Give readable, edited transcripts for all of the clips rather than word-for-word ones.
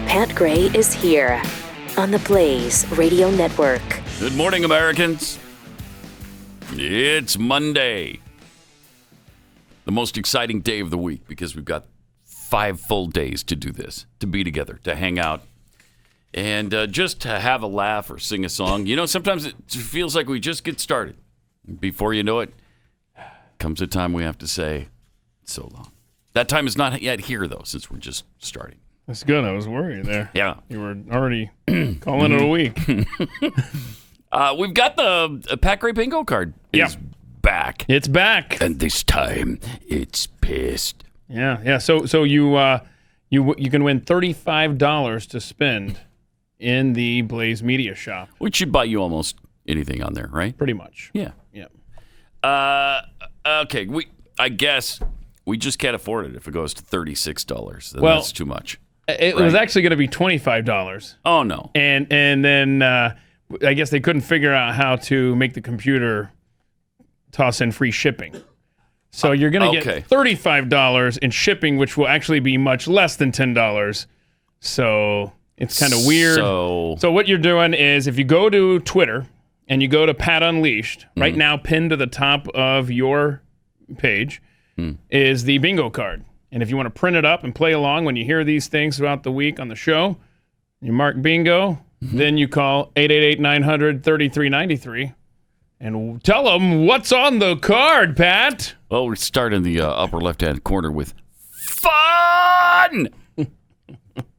Pat Gray is here on the Blaze Radio Network. Good morning, Americans. It's Monday. The most exciting day of the week because we've got 5 full days to do this, to be together, to hang out, and just to have a laugh or sing a song. You know, sometimes it feels like we just get started. Before you know it, comes a time we have to say, so long. That time is not yet here, though, since we're just starting. That's good. I was worried there. Yeah. You were already calling it a week. We've got the Pat Gray bingo card. Yeah. Back. It's back. And this time, it's pissed. Yeah. So you can win $35 to spend in the Blaze Media Shop. Which should buy you almost anything on there, right? Pretty much. Yeah. Yeah. Okay. I guess we just can't afford it if it goes to $36. Then Well, that's too much. It was actually going to be $25. Oh, no. And then I guess they couldn't figure out how to make the computer toss in free shipping. So you're going to get $35 in shipping, which will actually be much less than $10. So it's kind of weird. So what you're doing is if you go to Twitter and you go to Pat Unleashed, right now pinned to the top of your page is the bingo card. And if you want to print it up and play along when you hear these things throughout the week on the show, you mark bingo, then you call 888-900-3393 and tell them what's on the card, Pat. Well, we start in the upper left-hand corner with fun!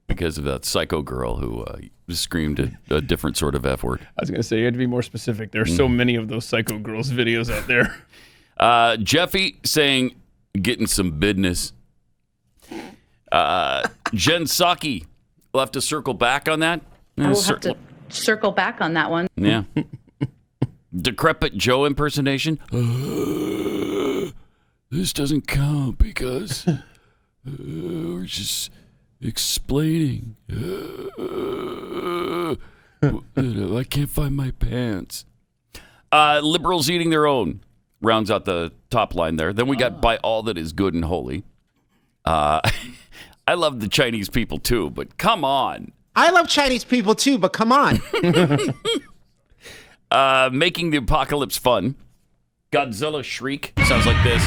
Because of that psycho girl who screamed a different sort of F word. I was going to say, you had to be more specific. There are so many of those psycho girls videos out there. Jeffy saying, getting some business. Jen Psaki, we'll have to circle back on that. I will have to circle back on that one. Yeah. Decrepit Joe impersonation. This doesn't count because we're just explaining. I can't find my pants. Liberals eating their own rounds out the top line there. Then we got by all that is good and holy. I love the Chinese people too, but come on. I love Chinese people too, but come on. Making the apocalypse fun. Godzilla shriek. Sounds like this.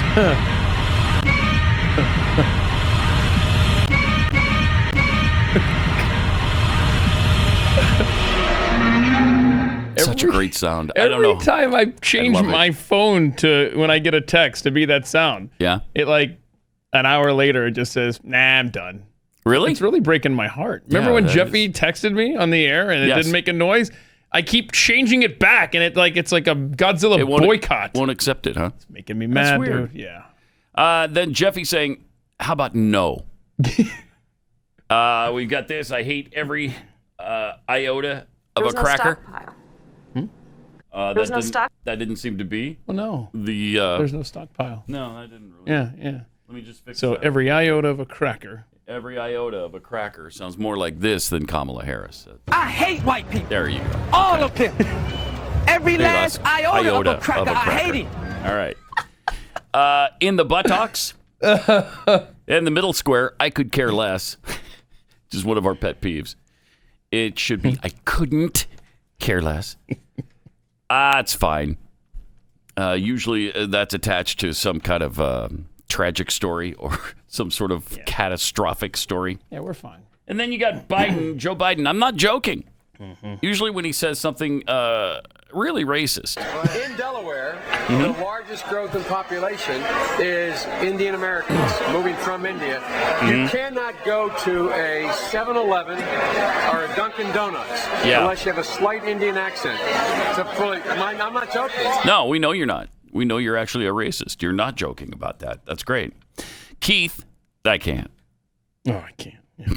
Such a great sound. I don't know. Every time I change my phone to when I get a text to be that sound, it like an hour later it just says, "Nah, I'm done." Really? It's really breaking my heart. Remember when Jeffy texted me on the air and it didn't make a noise? I keep changing it back, and it's like a Godzilla boycott. Won't accept it, huh? It's making me mad, weird. dude. Yeah. Then Jeffy saying, "How about no?" We've got this. I hate every iota of a cracker. There's no stock. That didn't seem to be. Well, no. There's no stockpile. No, I didn't really. Yeah. Let me just fix So that. every iota of a cracker. Every iota of a cracker sounds more like this than Kamala Harris. I hate white people. There you go. All of them. Every last iota of a cracker. I hate it. All right. In the buttocks, in the middle square, I could care less. Just one of our pet peeves. It should be, I couldn't care less. It's fine. Usually that's attached to some kind of tragic story or some sort of catastrophic story. Yeah, we're fine. And then you got Biden, Joe Biden. I'm not joking. Usually when he says something really racist. In Delaware, the largest growth in population is Indian Americans moving from India. You cannot go to a 7-Eleven or a Dunkin' Donuts unless you have a slight Indian accent. I'm not joking. No, we know you're not. We know you're actually a racist. You're not joking about that. That's great. Keith, I can't. Oh, I can't. Yeah.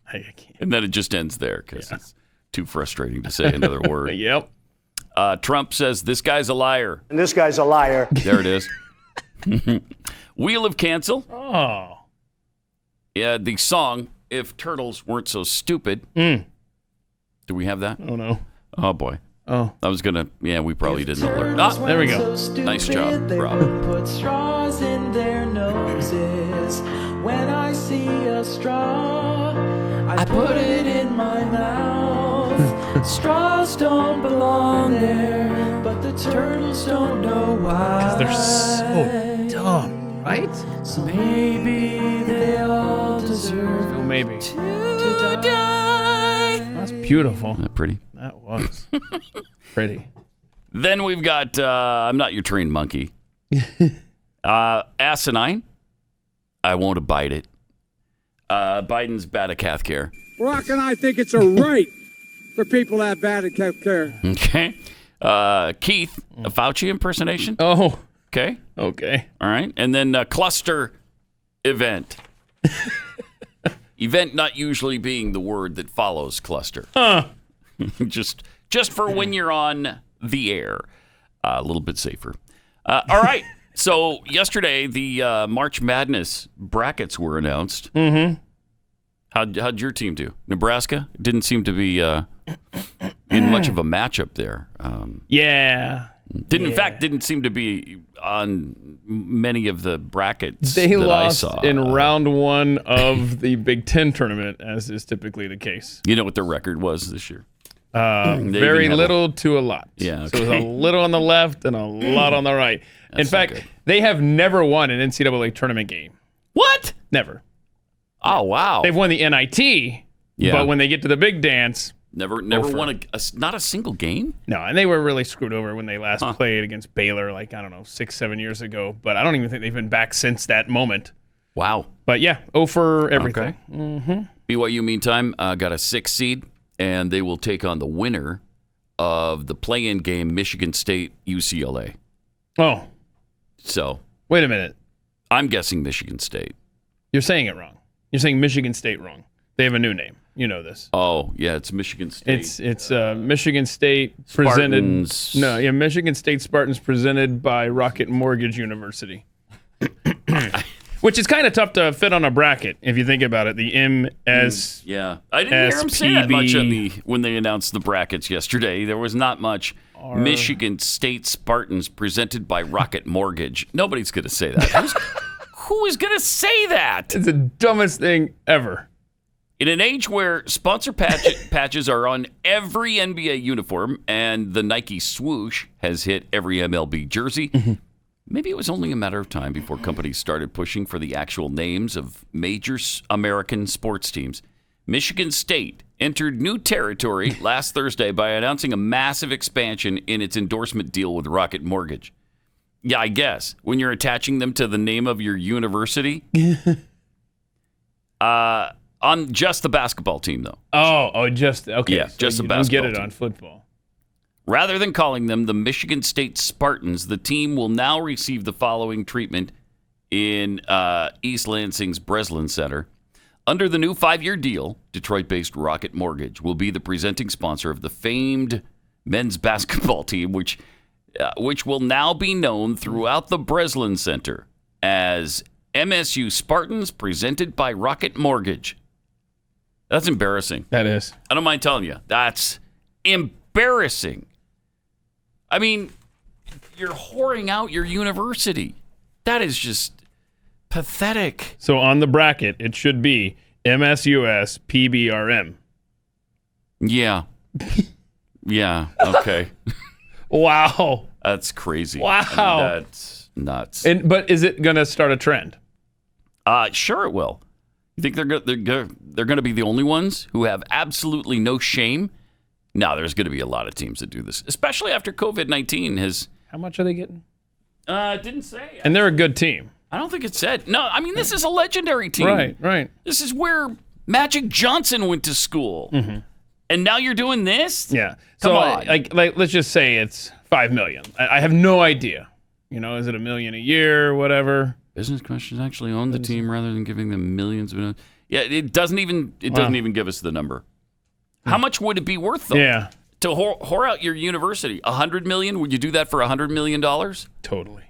I can't. And then it just ends there because it's too frustrating to say another word. Yep. Trump says, this guy's a liar. And this guy's a liar. There it is. Wheel of Cancel. Oh. Yeah, the song, If Turtles Weren't So Stupid. Do we have that? Oh, no. Oh, boy. Oh. I was going to, we probably didn't alert. Ah, there we go. Nice job, Rob. Put straws in their noses. When I see a straw, I I put it in my mouth. Straws don't belong there, but the turtles don't know why. Because they're so dumb, right? So maybe they all deserve maybe. to die. That's beautiful. Isn't that pretty? That was pretty. Then we've got I'm Not Your Trained Monkey. Asinine. I won't abide it. Biden's bad at cath care. Barack and I think it's a right for people to have bad at cath care. Okay. Keith, a Fauci impersonation. Oh. Okay. Okay. All right. And then cluster event. Event not usually being the word that follows cluster. just for when you're on the air. A little bit safer. All right. So yesterday, the March Madness brackets were announced. Mm-hmm. How'd your team do? Nebraska didn't seem to be in much of a matchup there. Yeah. In fact, didn't seem to be on many of the brackets they that lost I saw. in round one of the Big Ten tournament, as is typically the case. You know what their record was this year? Very little to a lot. Yeah. Okay. So it was a little on the left and a lot on the right. In fact, they have never won an NCAA tournament game. What? Never. Oh, wow. They've won the NIT, but when they get to the big dance, never won not a single game? No, and they were really screwed over when they last played against Baylor, 6-7 years ago. But I don't even think they've been back since that moment. Wow. But yeah, 0 for everything. Okay. Mm-hmm. BYU, meantime, got a 6 seed, and they will take on the winner of the play-in game, Michigan State, UCLA. Oh. So. Wait a minute. I'm guessing Michigan State. You're saying it wrong. You're saying Michigan State wrong. They have a new name. You know this. Oh, yeah, it's Michigan State. It's Michigan State presented. Spartans. No, yeah, Michigan State Spartans presented by Rocket Mortgage University. Which is kind of tough to fit on a bracket if you think about it. The MS. Yeah, I didn't hear them say that much when they announced the brackets yesterday. There was not much. Michigan State Spartans presented by Rocket Mortgage. Nobody's going to say that. Who is going to say that? It's the dumbest thing ever. In an age where sponsor patches are on every NBA uniform and the Nike swoosh has hit every MLB jersey, maybe it was only a matter of time before companies started pushing for the actual names of major American sports teams. Michigan State entered new territory last Thursday by announcing a massive expansion in its endorsement deal with Rocket Mortgage. Yeah, I guess. When you're attaching them to the name of your university. On just the basketball team, though. Oh, just, okay. Yeah, so just the you basketball don't get it team. on football. Rather than calling them the Michigan State Spartans, the team will now receive the following treatment in East Lansing's Breslin Center. Under the new 5-year deal, Detroit-based Rocket Mortgage will be the presenting sponsor of the famed men's basketball team, which will now be known throughout the Breslin Center as MSU Spartans, presented by Rocket Mortgage. That's embarrassing. That is. I don't mind telling you. That's embarrassing. I mean, you're whoring out your university. That is just pathetic. So on the bracket, it should be MSUS PBRM. Yeah. Yeah. Okay. Wow. That's crazy. Wow. I mean, that's nuts. But is it going to start a trend? Sure it will. You think they're going to be the only ones who have absolutely no shame? No, there's going to be a lot of teams that do this, especially after COVID-19 has. How much are they getting? It didn't say. And they're a good team. I don't think it said. No, I mean, this is a legendary team. Right. This is where Magic Johnson went to school. Mm-hmm. And now you're doing this? Yeah. Come so, on. like, let's just say it's $5 million. I have no idea. You know, is it $1 million a year or whatever? Business questions actually own the team rather than giving them millions of. Yeah, it doesn't even give us the number. How much would it be worth though? Yeah. To whore out your university, $100 million? Would you do that for $100 million? Totally.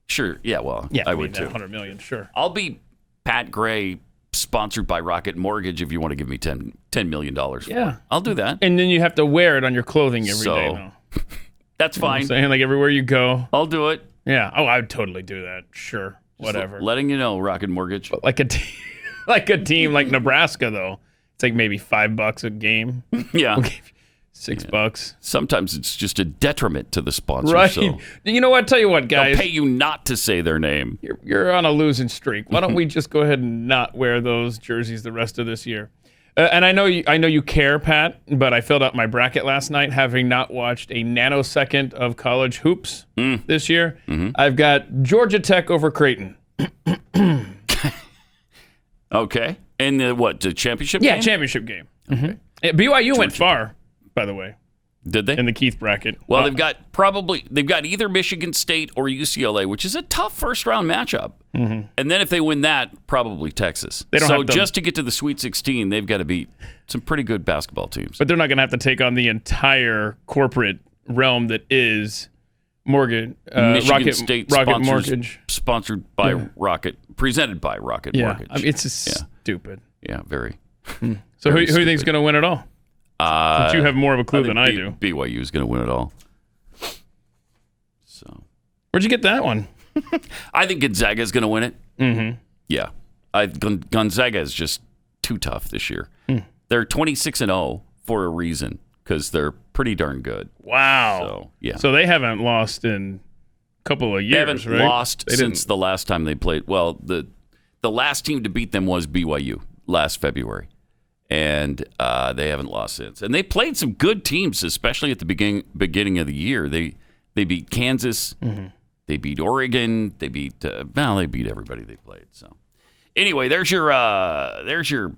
Sure. Yeah. Well, yeah, I would too. $100 million, sure. I'll be Pat Gray, sponsored by Rocket Mortgage. If you want to give me $10 million. Yeah, I'll do that. And then you have to wear it on your clothing every day. Though. That's fine. I'm saying, like, everywhere you go. I'll do it. Yeah. Oh, I would totally do that. Sure. Whatever. Letting you know, Rocket Mortgage. But like a team like Nebraska, though, It's like maybe $5 a game. Yeah. We'll give you $6. Sometimes it's just a detriment to the sponsor. Right. So You know what? Tell you what, guys. they'll pay you not to say their name. You're on a losing streak. Why don't we just go ahead and not wear those jerseys the rest of this year? And I know you care, Pat, but I filled out my bracket last night, having not watched a nanosecond of college hoops this year. Mm-hmm. I've got Georgia Tech over Creighton. Okay. And the championship Yeah, game? championship game. Mm-hmm. BYU went far, by the way, Did they? in the Keith bracket. Well, they've got either Michigan State or UCLA, which is a tough first-round matchup. Mm-hmm. And then if they win that, probably Texas. So just to get to the Sweet 16, they've got to beat some pretty good basketball teams. But they're not going to have to take on the entire corporate realm that is Michigan Rocket State Mortgage. Sponsored by Rocket, presented by Rocket Mortgage. I mean, it's just stupid. Yeah, very. So very who do you think's going to win it all? Since you have more of a clue than I do. BYU is going to win it all. So, where'd you get that one? I think Gonzaga is going to win it. Mm-hmm. Yeah, Gonzaga is just too tough this year. They're 26-0 for a reason because they're pretty darn good. Wow. So yeah. So they haven't lost in a couple of years. They haven't right? lost since the last time they played. Well, the last team to beat them was BYU last February. And they haven't lost since. And they played some good teams, especially at the beginning of the year. They beat Kansas. Mm-hmm. They beat Oregon. They beat they beat everybody they played. So anyway, there's your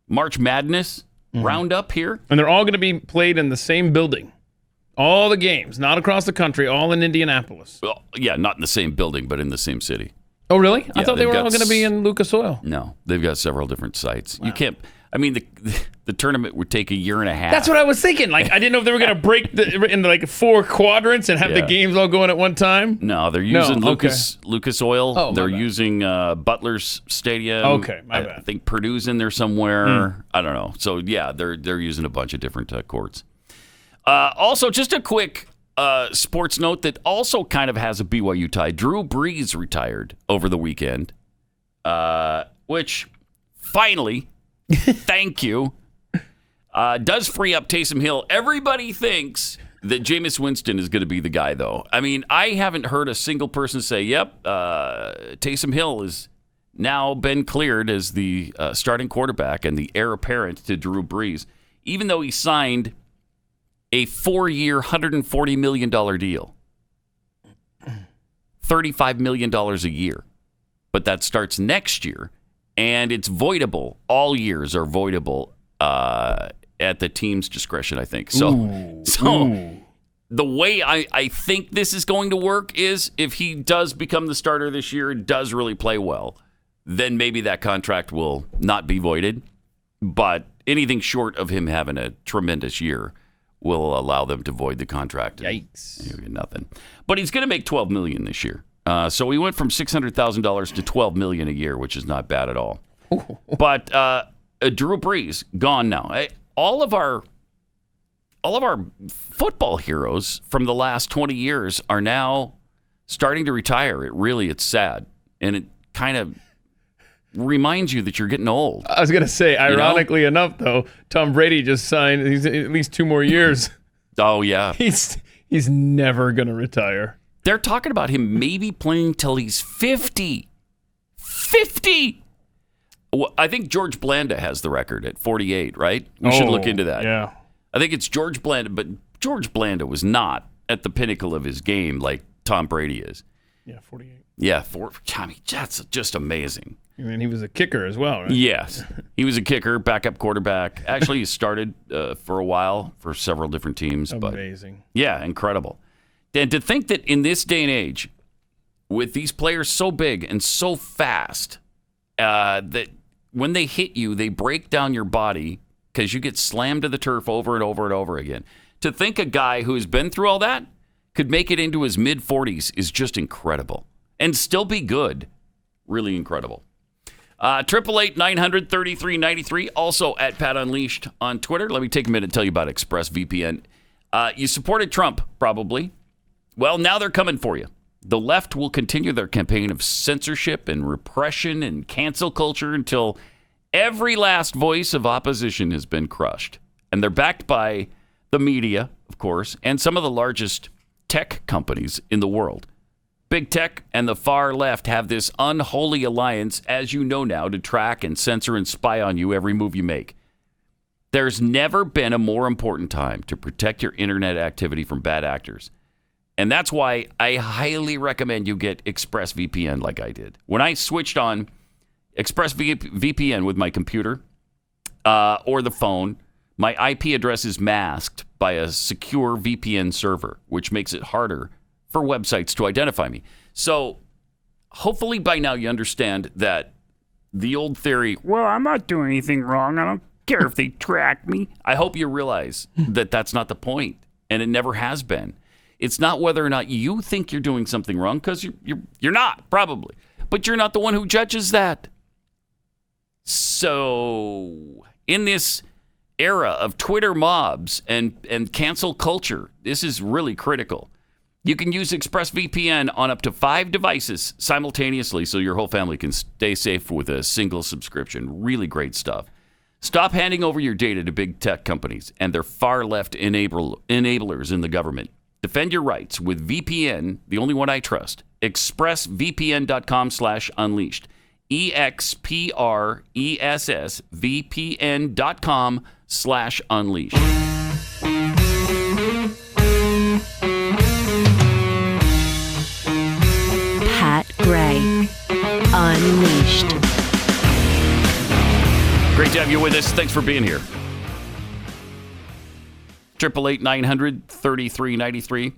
March Madness roundup here. And they're all going to be played in the same building. All the games, not across the country, all in Indianapolis. Well, yeah, not in the same building, but in the same city. Oh, really? Yeah, I thought they were all going to be in Lucas Oil. No, they've got several different sites. Wow. You can't. I mean, the tournament would take a year and a half. That's what I was thinking. Like, I didn't know if they were going to break into like 4 quadrants and have the games all going at one time. No, they're using Lucas Oil. Oh, they're using Butler's Stadium. Okay, my bad. I think Purdue's in there somewhere. I don't know. So yeah, they're using a bunch of different courts. Also, just a quick sports note that also kind of has a BYU tie. Drew Brees retired over the weekend, which finally. Thank you. Does free up Taysom Hill. Everybody thinks that Jameis Winston is going to be the guy, though. I mean, I haven't heard a single person say, yep, Taysom Hill has now been cleared as the starting quarterback and the heir apparent to Drew Brees, even though he signed a 4-year, $140 million deal. $35 million a year. But that starts next year. And it's voidable. All years are voidable at the team's discretion, I think. So the way I think this is going to work is if he does become the starter this year and does really play well, then maybe that contract will not be voided. But anything short of him having a tremendous year will allow them to void the contract. Yikes. You get nothing. But he's going to make $12 million this year. So we went from $600,000 to $12 million a year, which is not bad at all. But Drew Brees gone now. All of our football heroes from the last 20 years are now starting to retire. It's sad, and it kind of reminds you that you're getting old. I was going to say, ironically enough, though, Tom Brady just signed at least 2 more years. Oh yeah, he's never going to retire. They're talking about him maybe playing till he's 50. 50! Well, I think George Blanda has the record at 48, right? We should look into that. Yeah. I think it's George Blanda, but George Blanda was not at the pinnacle of his game like Tom Brady is. Yeah, 48. Yeah, that's just amazing. And he was a kicker as well, right? Yes. He was a kicker, backup quarterback. Actually, he started for a while for several different teams. Amazing. But, yeah, incredible. And to think that in this day and age, with these players so big and so fast, that when they hit you, they break down your body because you get slammed to the turf over and over and over again. To think a guy who's been through all that could make it into his mid-40s is just incredible. And still be good. Really incredible. 888-900-3393. Also at Pat Unleashed on Twitter. Let me take a minute to tell you about ExpressVPN. You supported Trump, probably. Well, now they're coming for you. The left will continue their campaign of censorship and repression and cancel culture until Every last voice of opposition has been crushed. And they're backed by the media, of course, and some of the largest tech companies in the world. Big tech and the far left have this unholy alliance, as you know now, to track and censor and spy on you every move you make. There's never been a more important time to protect your internet activity from bad actors. And that's why I highly recommend you get ExpressVPN like I did. When I switched on ExpressVPN with my computer or the phone, my IP address is masked by a secure VPN server, which makes it harder for websites to identify me. So hopefully by now you understand that the old theory, well, I'm not doing anything wrong. I don't care if they track me. I hope you realize that that's not the point, and it never has been. It's not whether or not you think you're doing something wrong, because you're not, probably. But you're not the one who judges that. So in this era of Twitter mobs and cancel culture, this is really critical. You can use ExpressVPN on up to 5 devices simultaneously so your whole family can stay safe with a single subscription. Really great stuff. Stop handing over your data to big tech companies and their far-left enablers in the government. Defend your rights with VPN, the only one I trust. ExpressVPN.com/unleashed. ExpressVPN.com/unleashed. Pat Gray Unleashed. Great to have you with us. Thanks for being here. 888-900-3393.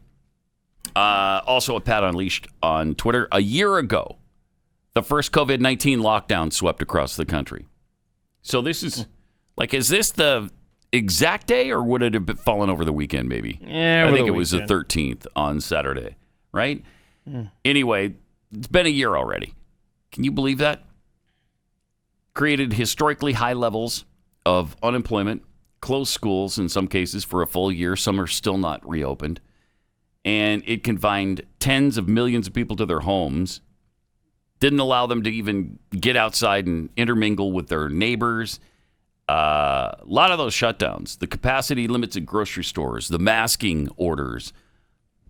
Also at Pat Unleashed on Twitter. A year ago, the first COVID-19 lockdown swept across the country. So this is, is this the exact day, or would it have fallen over the weekend maybe? Yeah, I think it was the 13th on Saturday, right? Anyway, it's been a year already. Can you believe that? Created historically high levels of unemployment, closed schools in some cases for a full year. Some are still not reopened. And it confined tens of millions of people to their homes. Didn't allow them to even get outside and intermingle with their neighbors. A lot of those shutdowns, the capacity limits at grocery stores, the masking orders,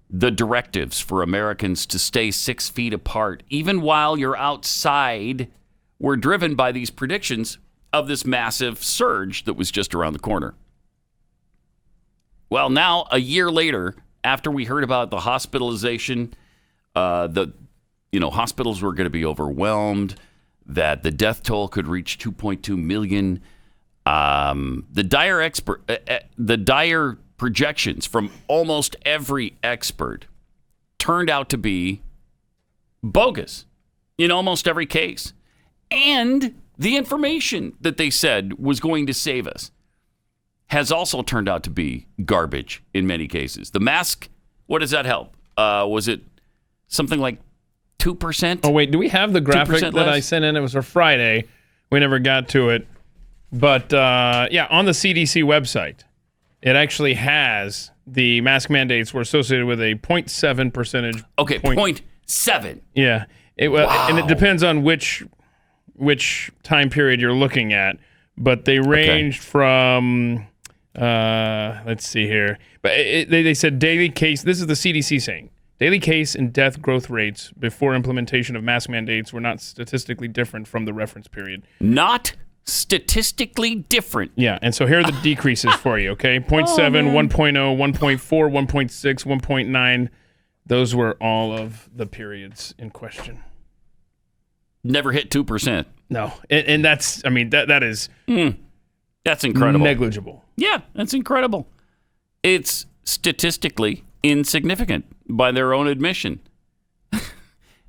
the directives for Americans to stay 6 feet apart, even while you're outside, were driven by these predictions of this massive surge that was just around the corner. Well, now, a year later, after we heard about the hospitalization, hospitals were going to be overwhelmed, that the death toll could reach 2.2 million. The dire projections from almost every expert turned out to be bogus in almost every case. And the information that they said was going to save us has also turned out to be garbage in many cases. The mask, what does that help? Was it something like 2%? Oh, wait, do we have the graphic that I sent in? It was for Friday. We never got to it. But, on the CDC website, it actually has the mask mandates were associated with a 0.7 percentage. Okay, 0.7. Yeah. Wow. And it depends on which time period you're looking at. But they ranged from, let's see here. But they said daily case, this is the CDC saying, daily case and death growth rates before implementation of mask mandates were not statistically different from the reference period. Not statistically different. Yeah, and so here are the decreases for you, okay? 0.7, 1.0, 1.4, 1.6, 1.9. Those were all of the periods in question. Never hit 2%. No, and that's, that is... That's incredible. Negligible. Yeah, that's incredible. It's statistically insignificant by their own admission.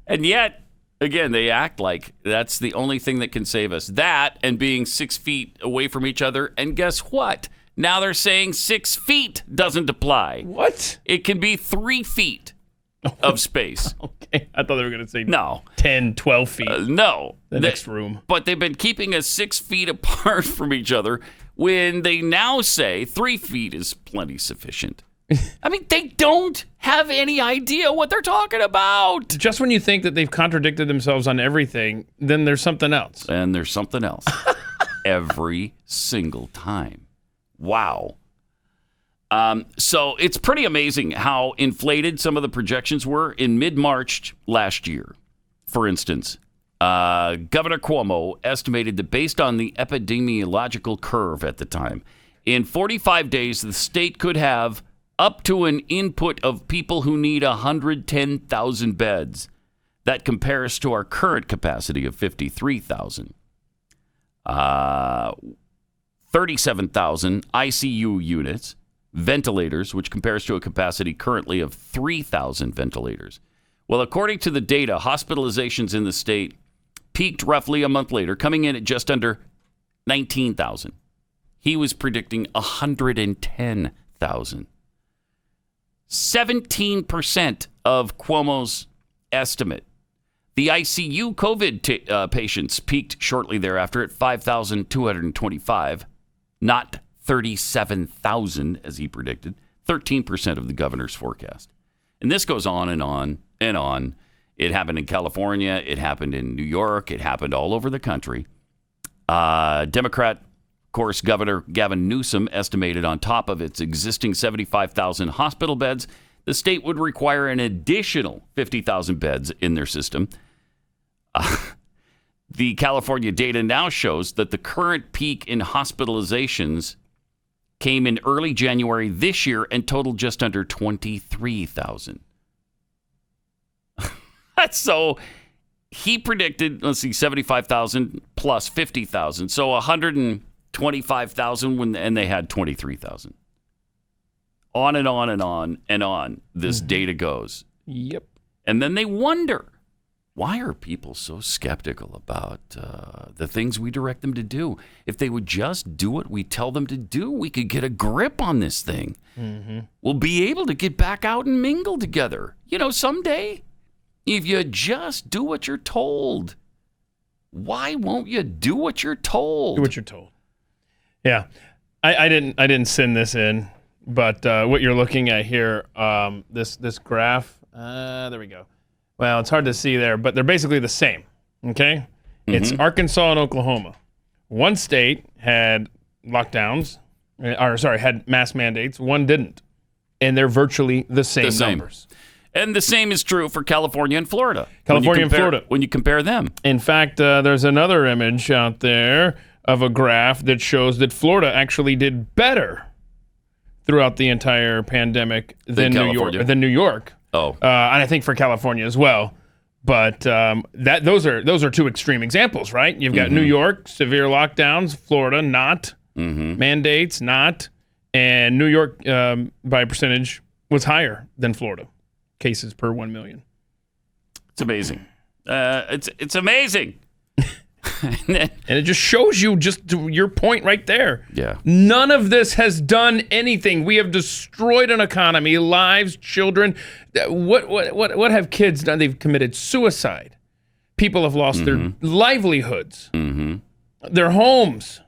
And yet, again, they act like that's the only thing that can save us. That and being 6 feet away from each other. And guess what? Now they're saying 6 feet doesn't apply. What? It can be 3 feet of space. Okay. I thought they were going to say no. 10, 12 feet. No. The next room. But they've been keeping us 6 feet apart from each other when they now say 3 feet is plenty sufficient. They don't have any idea what they're talking about. Just when you think that they've contradicted themselves on everything, then there's something else. And there's something else. every single time. Wow. So it's pretty amazing how inflated some of the projections were in mid-March last year. For instance, Governor Cuomo estimated that based on the epidemiological curve at the time, in 45 days, the state could have up to an input of people who need 110,000 beds. That compares to our current capacity of 53,000. 37,000 ICU units, ventilators, which compares to a capacity currently of 3,000 ventilators. Well, according to the data, hospitalizations in the state peaked roughly a month later, coming in at just under 19,000. He was predicting 110,000. 17% of Cuomo's estimate. The ICU COVID patients peaked shortly thereafter at 5,225, not 37,000 as he predicted, 13% of the governor's forecast. And this goes on and on and on. It happened in California. It happened in New York. It happened all over the country. Democrat, of course, Governor Gavin Newsom estimated on top of its existing 75,000 hospital beds, the state would require an additional 50,000 beds in their system. The California data now shows that the current peak in hospitalizations came in early January this year and totaled just under 23,000. So he predicted, 75,000 plus 50,000. So 125,000 and they had 23,000. On and on and on and on this data goes. Yep. And then they wonder, why are people so skeptical about the things we direct them to do? If they would just do what we tell them to do, we could get a grip on this thing. Mm-hmm. We'll be able to get back out and mingle together. Someday, if you just do what you're told. Why won't you do what you're told? Do what you're told. Yeah. I didn't send this in, but what you're looking at here, this graph, there we go. Well, it's hard to see there, but they're basically the same, okay? Mm-hmm. It's Arkansas and Oklahoma. One state had lockdowns, had mask mandates. One didn't. And they're virtually the same numbers. And the same is true for California and Florida. When you compare them. In fact, there's another image out there of a graph that shows that Florida actually did better throughout the entire pandemic than New York. Oh, and I think for California as well. But those are two extreme examples, right? You've got New York, severe lockdowns, Florida, not. Mandates, not. And New York, by percentage, was higher than Florida. Cases per 1 million. It's amazing. It's amazing. And it just shows you just your point right there. Yeah. None of this has done anything. We have destroyed an economy, lives, children. What have kids done? They've committed suicide. People have lost their livelihoods, their homes,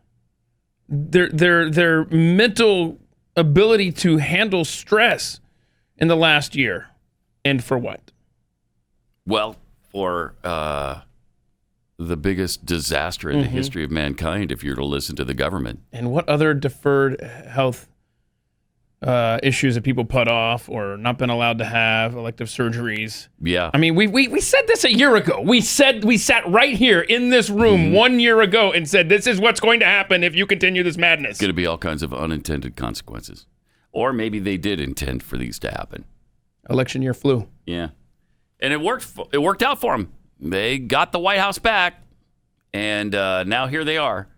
their mental ability to handle stress in the last year. And for what? Well, for the biggest disaster in the history of mankind, if you're to listen to the government. And what other deferred health issues that people put off or not been allowed to have, elective surgeries? Yeah. I mean, we said this a year ago. We sat right here in this room 1 year ago and said, this is what's going to happen if you continue this madness. It's going to be all kinds of unintended consequences. Or maybe they did intend for these to happen. Election year flu. Yeah. And it worked out for them. They got the White House back, and now here they are.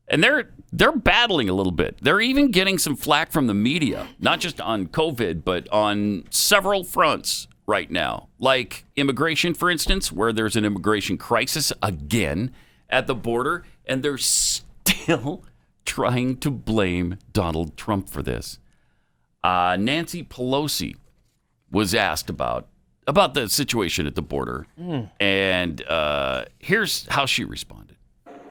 And they're battling a little bit. They're even getting some flack from the media, not just on COVID, but on several fronts right now. Like immigration, for instance, where there's an immigration crisis again at the border, and they're still trying to blame Donald Trump for this. Nancy Pelosi was asked about the situation at the border, and here's how she responded.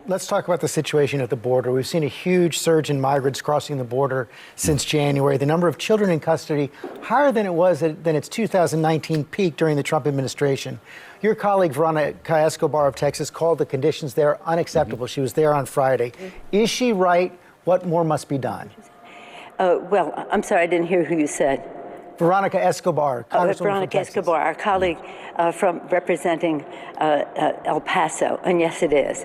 let's talk about the situation at the border. We've seen a huge surge in migrants crossing the border since January. The number of children in custody higher than it was than its 2019 peak during the Trump administration. Your colleague Veronica Escobar of Texas called the conditions there unacceptable. She was there on Friday. Is she right? What more must be done? Well, I'm sorry, I didn't hear who you said. Veronica Escobar. Veronica Escobar, our colleague from representing El Paso, and yes, it is.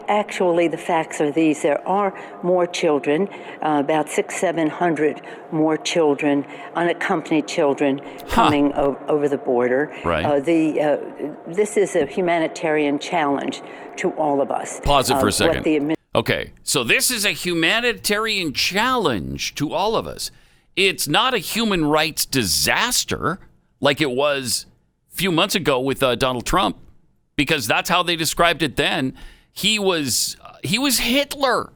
Actually, the facts are these: there are more children, about 600-700 more children, unaccompanied children, coming over the border. Right. This is a humanitarian challenge to all of us. Pause it for a second. Okay, so this is a humanitarian challenge to all of us. It's not a human rights disaster like it was a few months ago with Donald Trump, because that's how they described it then. He was Hitler,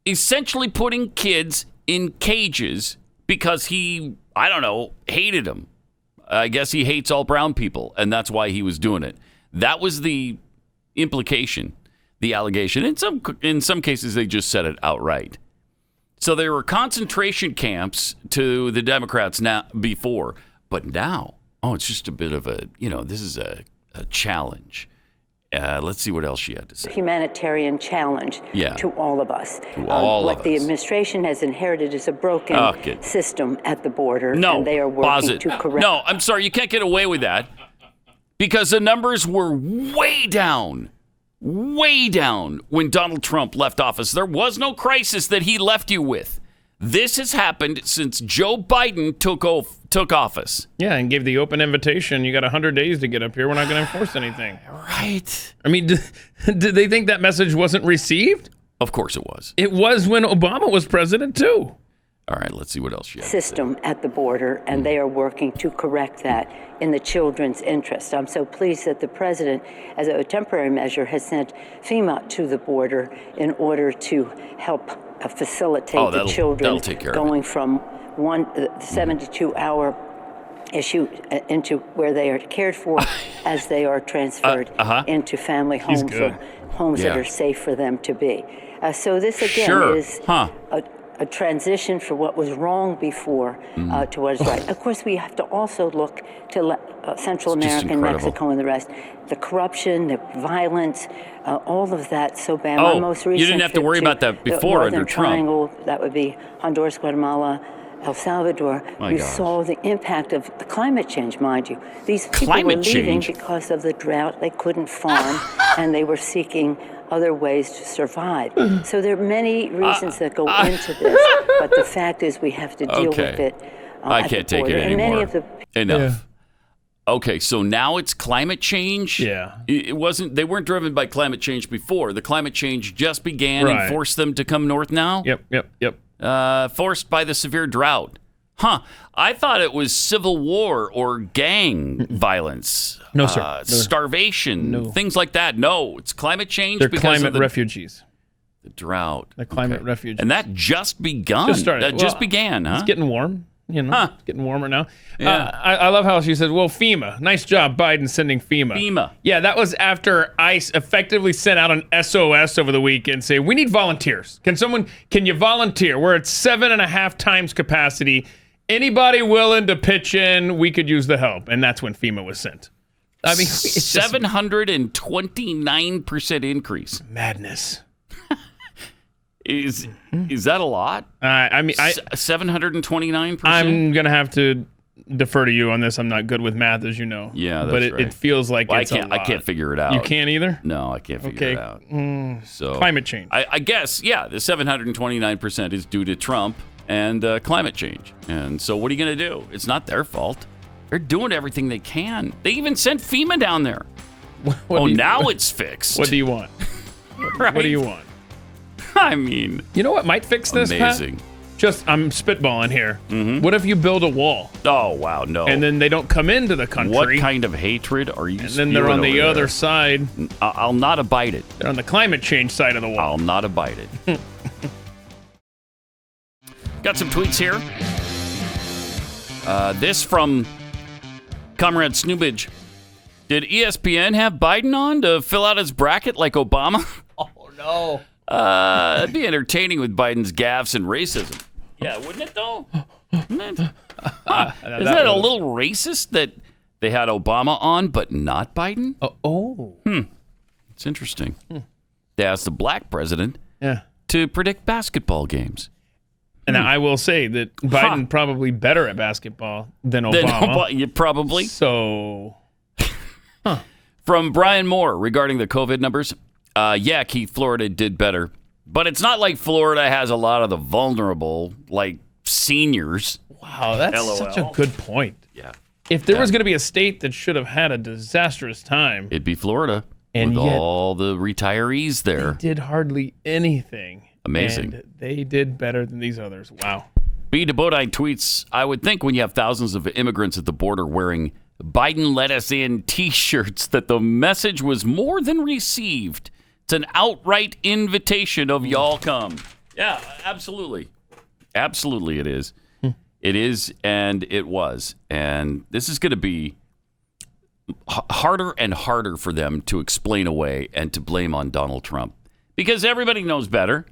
essentially putting kids in cages because he, I don't know, hated them. I guess he hates all brown people, and that's why he was doing it. That was the implication, the allegation. In some cases, they just said it outright. So there were concentration camps to the Democrats now before, but now, it's just a bit of a, this is a challenge. Let's see what else she had to say. Humanitarian challenge to all of us. What the administration has inherited is a broken system at the border, and they are working to correct. No, I'm sorry, you can't get away with that because the numbers were way down when Donald Trump left office. There was no crisis that he left you with. This has happened since Joe Biden took office. Yeah, and gave the open invitation. You got 100 days to get up here. We're not going to enforce anything. Right. I mean, did they think that message wasn't received? Of course it was. It was when Obama was president, too. All right, let's see what else you have. System at the border, and they are working to correct that in the children's interest. I'm so pleased that the president, as a temporary measure, has sent FEMA to the border in order to help facilitate the children going from the 72-hour issue into where they are cared for as they are transferred into family homes or homes that are safe for them to be. So this again is a transition for what was wrong before to what is right. Of course, we have to also look to Central America and Mexico and the rest. The corruption, the violence, all of that so bad. My most recent you didn't have to worry about that before under Trump. Triangle, that would be Honduras, Guatemala, El Salvador. Saw the impact of the climate change, mind you. These people were leaving because of the drought. They couldn't farm, and they were seeking other ways to survive. So there are many reasons that go into this, but the fact is we have to deal with it. I can't take it anymore. Enough. Yeah. Okay, so now it's climate change? Yeah. It wasn't. They weren't driven by climate change before. The climate change just began and forced them to come north now? Yep. Forced by the severe drought. I thought it was civil war or gang violence. No, sir. Starvation, things like that. No, it's climate change. They're because climate of the refugees. The drought. The climate refugees. And that just begun. Just began, huh? It's getting warm. It's getting warmer now. Yeah. I love how she said, well, FEMA. Nice job, Biden, sending FEMA. FEMA. Yeah, that was after ICE effectively sent out an SOS over the weekend saying, we need volunteers. Can you volunteer? We're at 7.5 times capacity. Anybody willing to pitch in, we could use the help. And that's when FEMA was sent. I mean, it's 729% increase. Madness. Is that a lot? 729%. I'm gonna have to defer to you on this. I'm not good with math, as you know. Yeah, that's but it feels like it's a lot. I can't figure it out. You can't either? No, I can't figure it out. So climate change. I guess the 729% is due to Trump and climate change. And so what are you gonna do? It's not their fault. They're doing everything they can. They even sent FEMA down there. Now it's fixed. What do you want? Right? What do you want? I mean, you know what might fix this? Amazing. Pat? I'm spitballing here. Mm-hmm. What if you build a wall? Oh wow, no! And then they don't come into the country. What kind of hatred are you? And then they're on the other side. I'll not abide it. They're on the climate change side of the wall. I'll not abide it. Got some tweets here. This from Comrade Snoobage. Did ESPN have Biden on to fill out his bracket like Obama? Oh, no. It'd be entertaining with Biden's gaffes and racism. Yeah, wouldn't it, though? Isn't that a little racist that they had Obama on but not Biden? It's interesting. They asked the black president to predict basketball games. And I will say that Biden probably better at basketball than Obama. Probably. So, From Brian Moore regarding the COVID numbers, Keith, Florida did better. But it's not like Florida has a lot of the vulnerable, like seniors. Wow, that's LOL. such a good point. Yeah. If there was going to be a state that should have had a disastrous time, it'd be Florida. And with yet, all the retirees there. They did hardly anything. Amazing. And they did better than these others. Wow. B. DeBodine tweets, I would think when you have thousands of immigrants at the border wearing Biden let us in T-shirts that the message was more than received. It's an outright invitation of y'all come. Yeah, absolutely. Absolutely it is. It is and it was. And this is going to be harder and harder for them to explain away and to blame on Donald Trump. Because everybody knows better.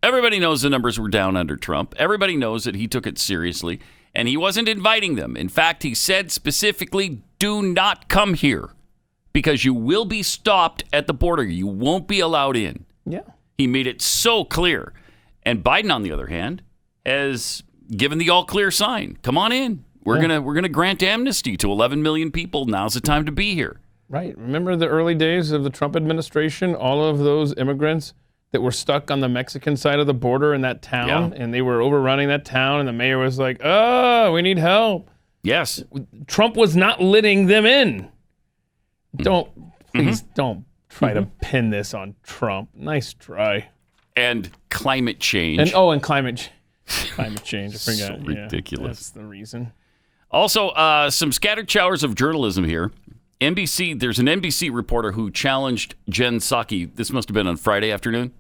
Everybody knows the numbers were down under Trump. Everybody knows that he took it seriously. And he wasn't inviting them. In fact, he said specifically, do not come here because you will be stopped at the border. You won't be allowed in. Yeah. He made it so clear. And Biden, on the other hand, has given the all clear sign. Come on in. We're gonna grant amnesty to 11 million people. Now's the time to be here. Right. Remember the early days of the Trump administration? All of those immigrants that were stuck on the Mexican side of the border in that town, and they were overrunning that town, and the mayor was like, "Oh, we need help." Yes. Trump was not letting them in. Don't try to pin this on Trump. Nice try. And climate change. And climate change. I forgot. So ridiculous. That's the reason. Also, some scattered showers of journalism here. There's an NBC reporter who challenged Jen Psaki, this must have been on Friday afternoon,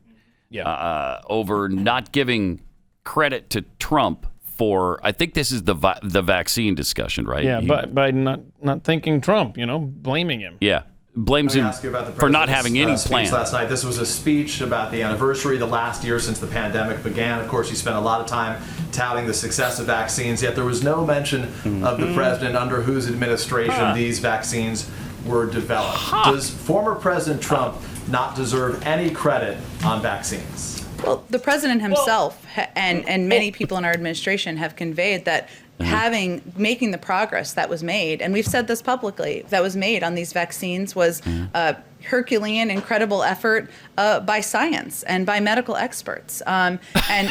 over not giving credit to Trump for, I think this is the vaccine discussion, right? Yeah, by not thanking Trump, blaming him. Yeah. Blames him for not having any plan. Last night, this was a speech about the anniversary, the last year since the pandemic began. Of course, he spent a lot of time touting the success of vaccines, yet there was no mention of the president under whose administration these vaccines were developed. Does former President Trump not deserve any credit on vaccines? Well, the president himself and many people in our administration have conveyed that making the progress that was made, and we've said this publicly, that was made on these vaccines was a Herculean, incredible effort by science and by medical experts. And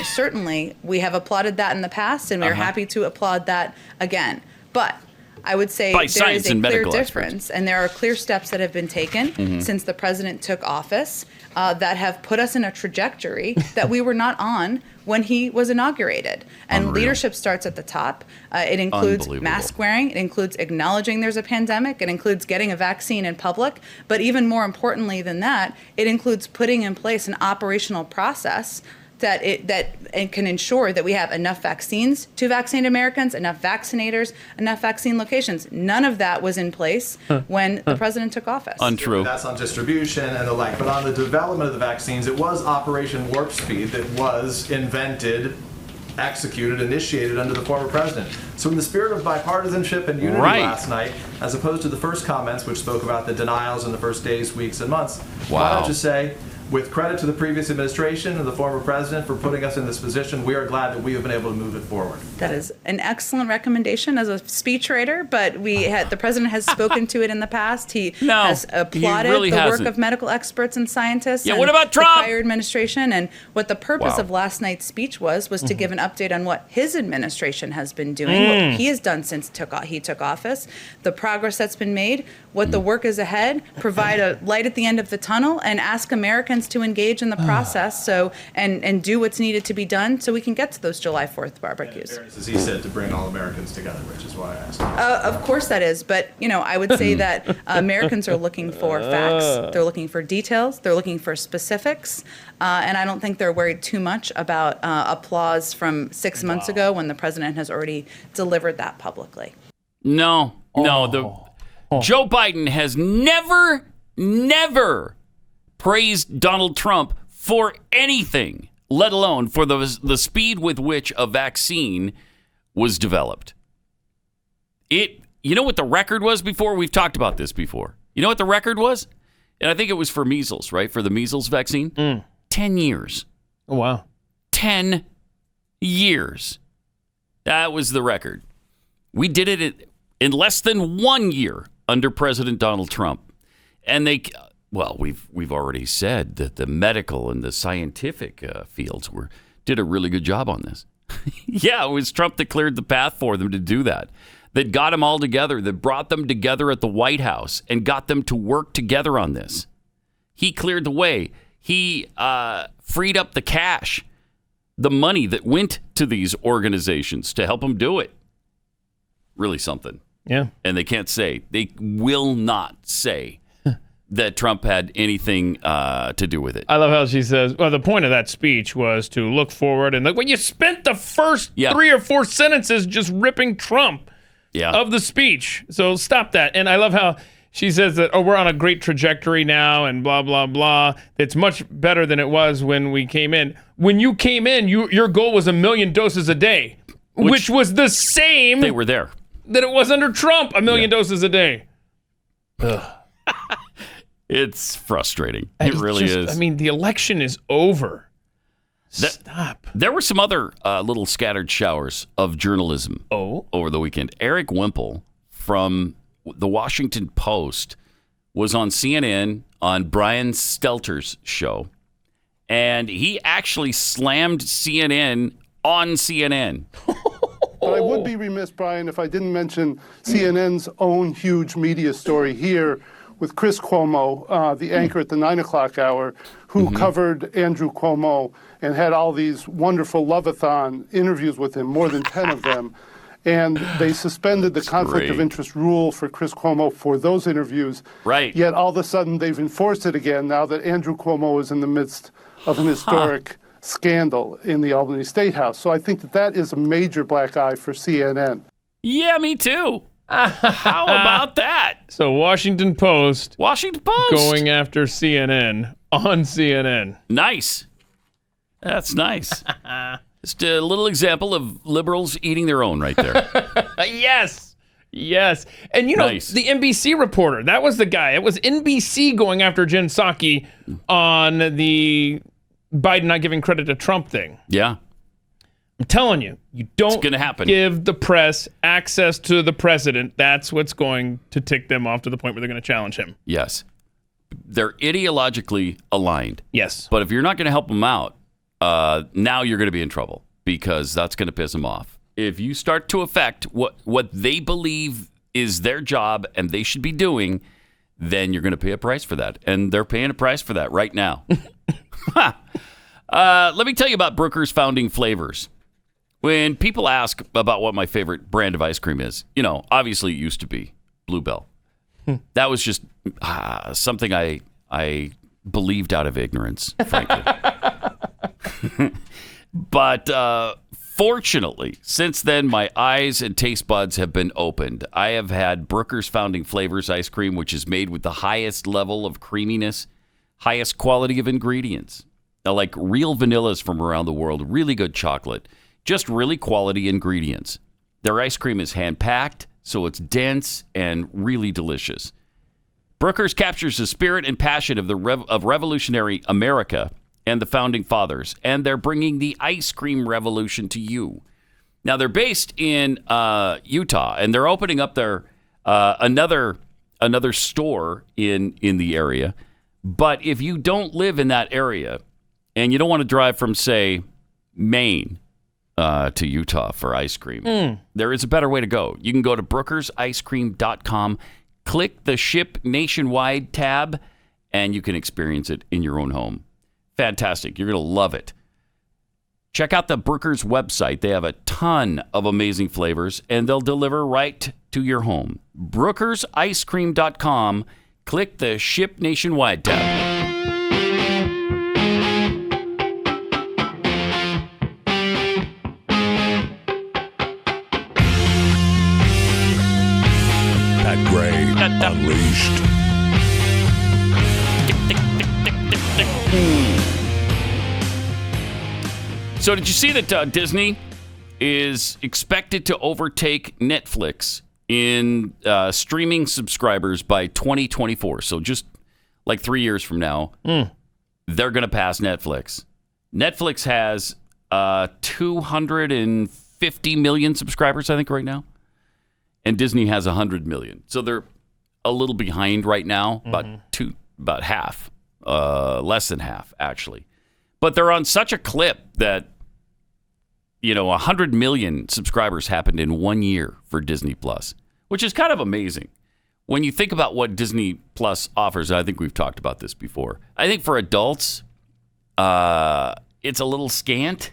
certainly we have applauded that in the past, and we're happy to applaud that again. But I would say there is a clear difference, and there are clear steps that have been taken since the president took office that have put us in a trajectory that we were not on when he was inaugurated. And leadership starts at the top. It includes mask wearing. It includes acknowledging there's a pandemic. It includes getting a vaccine in public. But even more importantly than that, it includes putting in place an operational process that can ensure that we have enough vaccines to vaccinate Americans, enough vaccinators, enough vaccine locations. None of that was in place when the president took office. Untrue. That's on distribution and the like. But on the development of the vaccines, it was Operation Warp Speed that was invented, executed, initiated under the former president. So in the spirit of bipartisanship and unity last night, as opposed to the first comments, which spoke about the denials in the first days, weeks, and months, why not just say, with credit to the previous administration and the former president for putting us in this position, we are glad that we have been able to move it forward. That is an excellent recommendation as a speechwriter, but the president has spoken to it in the past. He has applauded the work of medical experts and scientists. Yeah, what about Trump? The prior administration, and what the purpose of last night's speech was to give an update on what his administration has been doing, what he has done since he took office, the progress that's been made, what the work is ahead, provide a light at the end of the tunnel, and ask Americans to engage in the process and do what's needed to be done so we can get to those July 4th barbecues. As he said, to bring all Americans together, which is why I asked. Of course that is, but I would say that Americans are looking for facts, they're looking for details, they're looking for specifics, and I don't think they're worried too much about applause from 6 months ago when the president has already delivered that publicly. No, Joe Biden has never praised Donald Trump for anything, let alone for the speed with which a vaccine was developed. You know what the record was before? We've talked about this before. You know what the record was? And I think it was for measles, right? For the measles vaccine. 10 years. Oh, wow. 10 years. That was the record. We did it in less than 1 year under President Donald Trump. And we've already said that the medical and the scientific fields did a really good job on this. Yeah, it was Trump that cleared the path for them to do that. That got them all together, that brought them together at the White House and got them to work together on this. He cleared the way. He freed up the cash, the money that went to these organizations to help them do it. Really something. Yeah. And they will not say that Trump had anything to do with it. I love how she says, well, the point of that speech was to look forward. And when you spent the first 3 or 4 sentences just ripping Trump of the speech. So stop that. And I love how she says that, we're on a great trajectory now and blah, blah, blah. It's much better than it was when we came in. When you came in, your goal was 1 million doses a day, which was the same. They were there. That it was under Trump, 1 million doses a day. Ugh. It's frustrating. It really is. I mean, the election is over. Stop. There were some other little scattered showers of journalism over the weekend. Eric Wimple from the Washington Post was on CNN on Brian Stelter's show, and he actually slammed CNN on CNN. But I would be remiss, Brian, if I didn't mention CNN's own huge media story here with Chris Cuomo, the anchor at the 9 o'clock hour, who covered Andrew Cuomo and had all these wonderful love-a-thon interviews with him, more than 10 of them. And they suspended the conflict of interest rule for Chris Cuomo for those interviews. Right. Yet all of a sudden they've enforced it again now that Andrew Cuomo is in the midst of an historic scandal in the Albany State House. So I think that is a major black eye for CNN. Yeah, me too. How about that? So Washington Post going after CNN on CNN. Nice. That's nice. Just a little example of liberals eating their own right there. Yes. And the NBC reporter, that was the guy. It was NBC going after Jen Psaki on the Biden not giving credit to Trump thing. Yeah. I'm telling you, you don't give the press access to the president. That's what's going to tick them off to the point where they're going to challenge him. Yes. They're ideologically aligned. Yes. But if you're not going to help them out, now you're going to be in trouble because that's going to piss them off. If you start to affect what they believe is their job and they should be doing, then you're going to pay a price for that. And they're paying a price for that right now. Let me tell you about Brooker's Founding Flavors. When people ask about what my favorite brand of ice cream is, obviously it used to be Bluebell. That was just something I believed out of ignorance, frankly. But fortunately, since then, my eyes and taste buds have been opened. I have had Brooker's Founding Flavors ice cream, which is made with the highest level of creaminess, highest quality of ingredients. Now, like real vanillas from around the world, really good chocolate. Just really quality ingredients. Their ice cream is hand-packed, so it's dense and really delicious. Brooker's captures the spirit and passion of of revolutionary America and the Founding Fathers, and they're bringing the ice cream revolution to you. Now, they're based in Utah, and they're opening up their another store in the area. But if you don't live in that area and you don't want to drive from, say, Maine to Utah for ice cream, there is a better way to go. You can go to brookersicecream.com, click the Ship Nationwide tab, and you can experience it in your own home. Fantastic. You're going to love it. Check out the Brooker's website. They have a ton of amazing flavors, and they'll deliver right to your home. brookersicecream.com, click the Ship Nationwide tab. Pat Gray Unleashed. So did you see that Disney is expected to overtake Netflix in streaming subscribers by 2024? So just like 3 years from now, they're going to pass Netflix. Netflix has 250 million subscribers, I think, right now. And Disney has 100 million. So they're a little behind right now, about half, less than half, actually. But they're on such a clip that, 100 million subscribers happened in 1 year for Disney Plus, which is kind of amazing. When you think about what Disney Plus offers, I think we've talked about this before. I think for adults, it's a little scant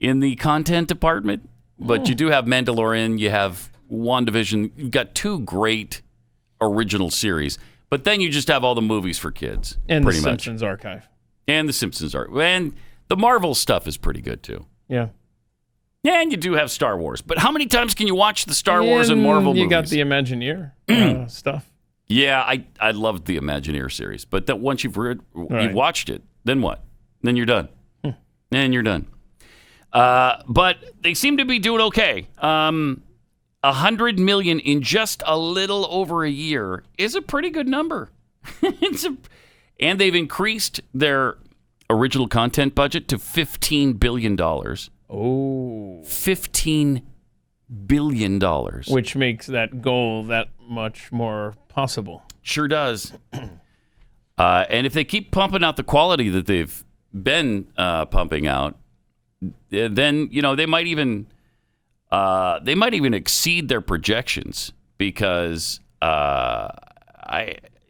in the content department. But you do have Mandalorian, you have WandaVision, you've got 2 great original series. But then you just have all the movies for kids. And pretty the much. Simpsons archive. And the Simpsons archive. And the Marvel stuff is pretty good, too. Yeah. And you do have Star Wars. But how many times can you watch the Star Wars and Marvel movies? You got the Imagineer stuff. Yeah, I loved the Imagineer series. But that once you've watched it, then what? Then you're done. Then you're done. But they seem to be doing okay. 100 million in just a little over a year is a pretty good number. And they've increased their original content budget to $15 billion. Oh. $15 billion. Which makes that goal that much more possible. Sure does. And if they keep pumping out the quality that they've been pumping out, then they might even exceed their projections, because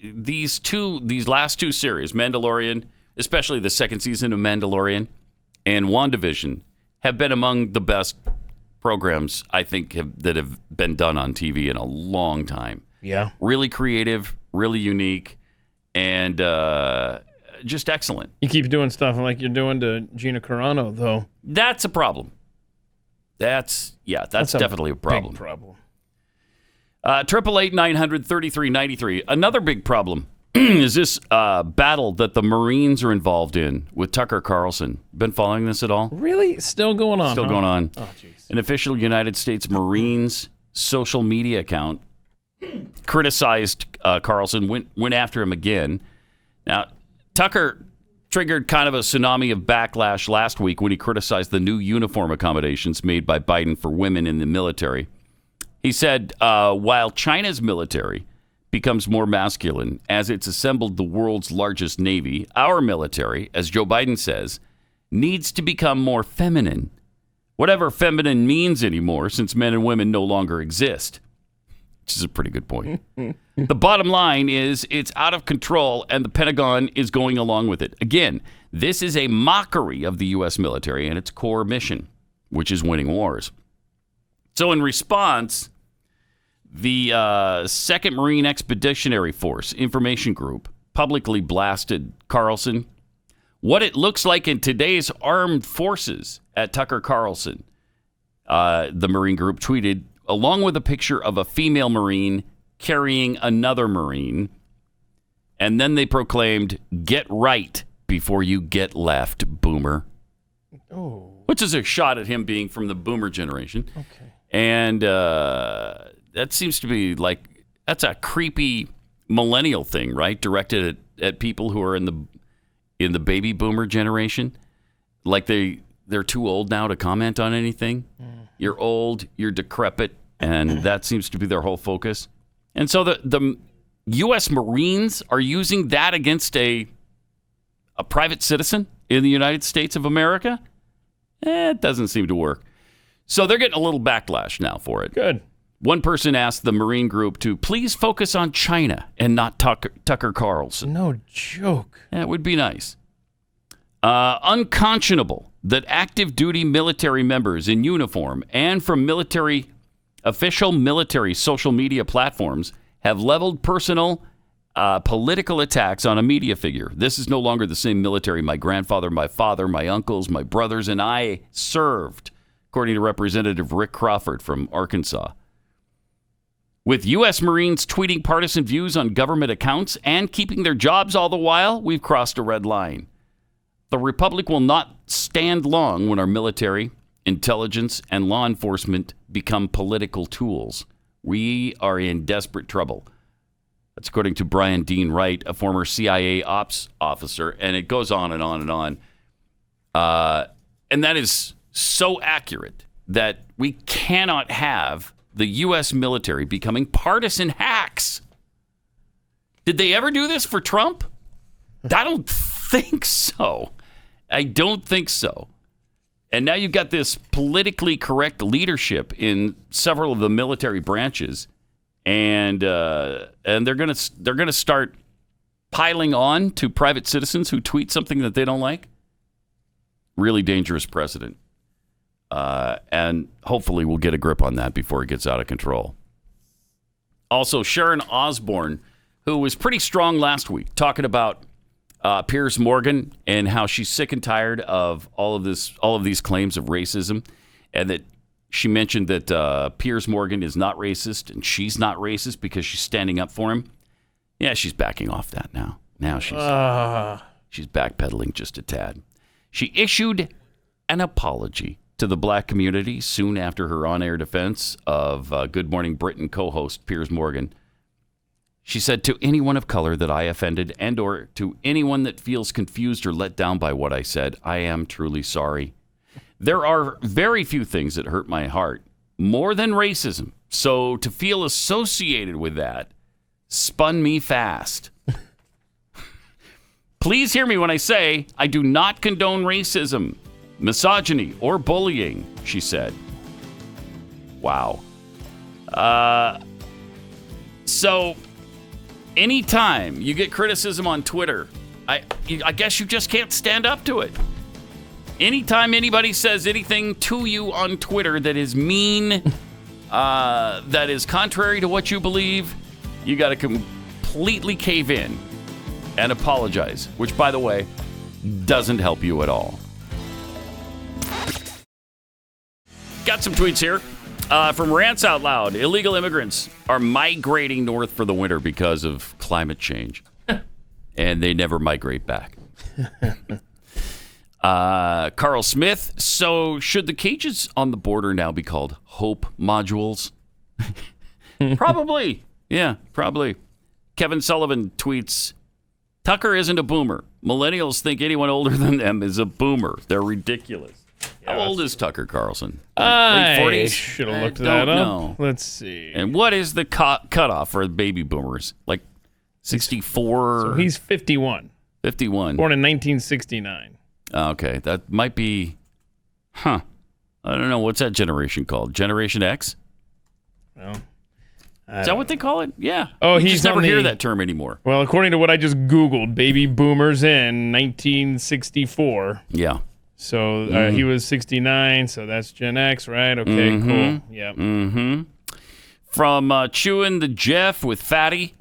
these last 2 series, Mandalorian, especially the second season of Mandalorian, and WandaVision, have been among the best programs I think that have been done on TV in a long time. Yeah, really creative, really unique, and just excellent. You keep doing stuff like you're doing to Gina Carano, though. That's a problem. That's definitely a problem. Big problem. 888-900-3393. Another big problem is this battle that the Marines are involved in with Tucker Carlson. Been following this at all? Really? Still going on? Still going on. Oh, jeez. An official United States Marines social media account criticized Carlson, went after him again. Now, Tucker triggered kind of a tsunami of backlash last week when he criticized the new uniform accommodations made by Biden for women in the military. He said, while China's military becomes more masculine as it's assembled the world's largest navy, our military, as Joe Biden says, needs to become more feminine. Whatever feminine means anymore, since men and women no longer exist. Which is a pretty good point. The bottom line is it's out of control, and the Pentagon is going along with it. Again, this is a mockery of the U.S. military and its core mission, which is winning wars. So in response, the 2nd Marine Expeditionary Force Information Group publicly blasted Carlson. What it looks like in today's armed forces at Tucker Carlson, the Marine group tweeted, along with a picture of a female Marine carrying another Marine. And then they proclaimed, "Get right before you get left, boomer." Oh. Which is a shot at him being from the boomer generation. Okay. And that seems to be that's a creepy millennial thing, right? Directed at people who are in the baby boomer generation. Like they're too old now to comment on anything. You're old, you're decrepit, and that seems to be their whole focus. And so the U.S. Marines are using that against a private citizen in the United States of America? It doesn't seem to work. So they're getting a little backlash now for it. Good. One person asked the Marine group to please focus on China and not Tucker Carlson. No joke. That would be nice. Unconscionable that active duty military members in uniform and from official military social media platforms have leveled personal political attacks on a media figure. This is no longer the same military my grandfather, my father, my uncles, my brothers, and I served, according to Representative Rick Crawford from Arkansas. With U.S. Marines tweeting partisan views on government accounts and keeping their jobs all the while, we've crossed a red line. The Republic will not stand long when our military, intelligence, and law enforcement become political tools. We are in desperate trouble. That's according to Brian Dean Wright, a former CIA ops officer, and it goes on and on and on. And that is so accurate that we cannot have the U.S. military becoming partisan hacks. Did they ever do this for Trump? I don't think so. I don't think so. And now you've got this politically correct leadership in several of the military branches, and they're gonna start piling on to private citizens who tweet something that they don't like. Really dangerous precedent. And hopefully we'll get a grip on that before it gets out of control. Also, Sharon Osbourne, who was pretty strong last week, talking about Piers Morgan and how she's sick and tired of all of these claims of racism, and that she mentioned that Piers Morgan is not racist and she's not racist because she's standing up for him. Yeah, she's backing off that now. Now she's backpedaling just a tad. She issued an apology to the black community soon after her on-air defense of Good Morning Britain co-host Piers Morgan. She said, "To anyone of color that I offended and or to anyone that feels confused or let down by what I said, I am truly sorry. There are very few things that hurt my heart more than racism. So to feel associated with that spun me fast. Please hear me when I say I do not condone racism, misogyny, or bullying," she said. Wow. So anytime you get criticism on Twitter, I guess you just can't stand up to it. Anytime anybody says anything to you on Twitter that is mean, that is contrary to what you believe, you got to completely cave in and apologize, which, by the way, doesn't help you at all. Got some tweets here from Rants Out Loud. Illegal immigrants are migrating north for the winter because of climate change, and they never migrate back. Carl Smith. So should the cages on the border now be called Hope modules? Probably. Yeah, probably. Kevin Sullivan tweets, Tucker isn't a boomer. Millennials think anyone older than them is a boomer. They're ridiculous. How old is Tucker Carlson? I 40s? should have looked that up. Know. Let's see. And what is the cutoff for baby boomers? Like 64? So he's 51. 51. Born in 1969. Okay, that might be, I don't know. What's that generation called? Generation X? Well, is that what they call it? Yeah. Oh, you he's just never on hear that term anymore. Well, according to what I just Googled, baby boomers in 1964. Yeah. So he was 69, so that's Gen X, right? Okay, cool. Yep. Mm-hmm. From Chewing the Jeff with Fatty.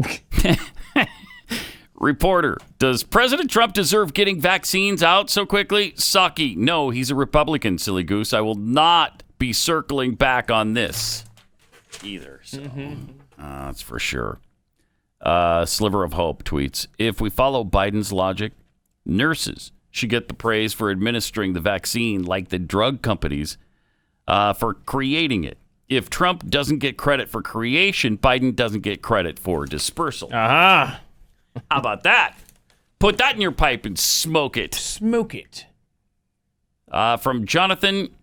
Reporter, does President Trump deserve getting vaccines out so quickly? Psaki, no, he's a Republican, silly goose. I will not be circling back on this either. So that's for sure. Sliver of Hope tweets, if we follow Biden's logic, nurses should get the praise for administering the vaccine like the drug companies for creating it. If Trump doesn't get credit for creation, Biden doesn't get credit for dispersal. Aha. How about that? Put that in your pipe and smoke it. Smoke it. From Jonathan,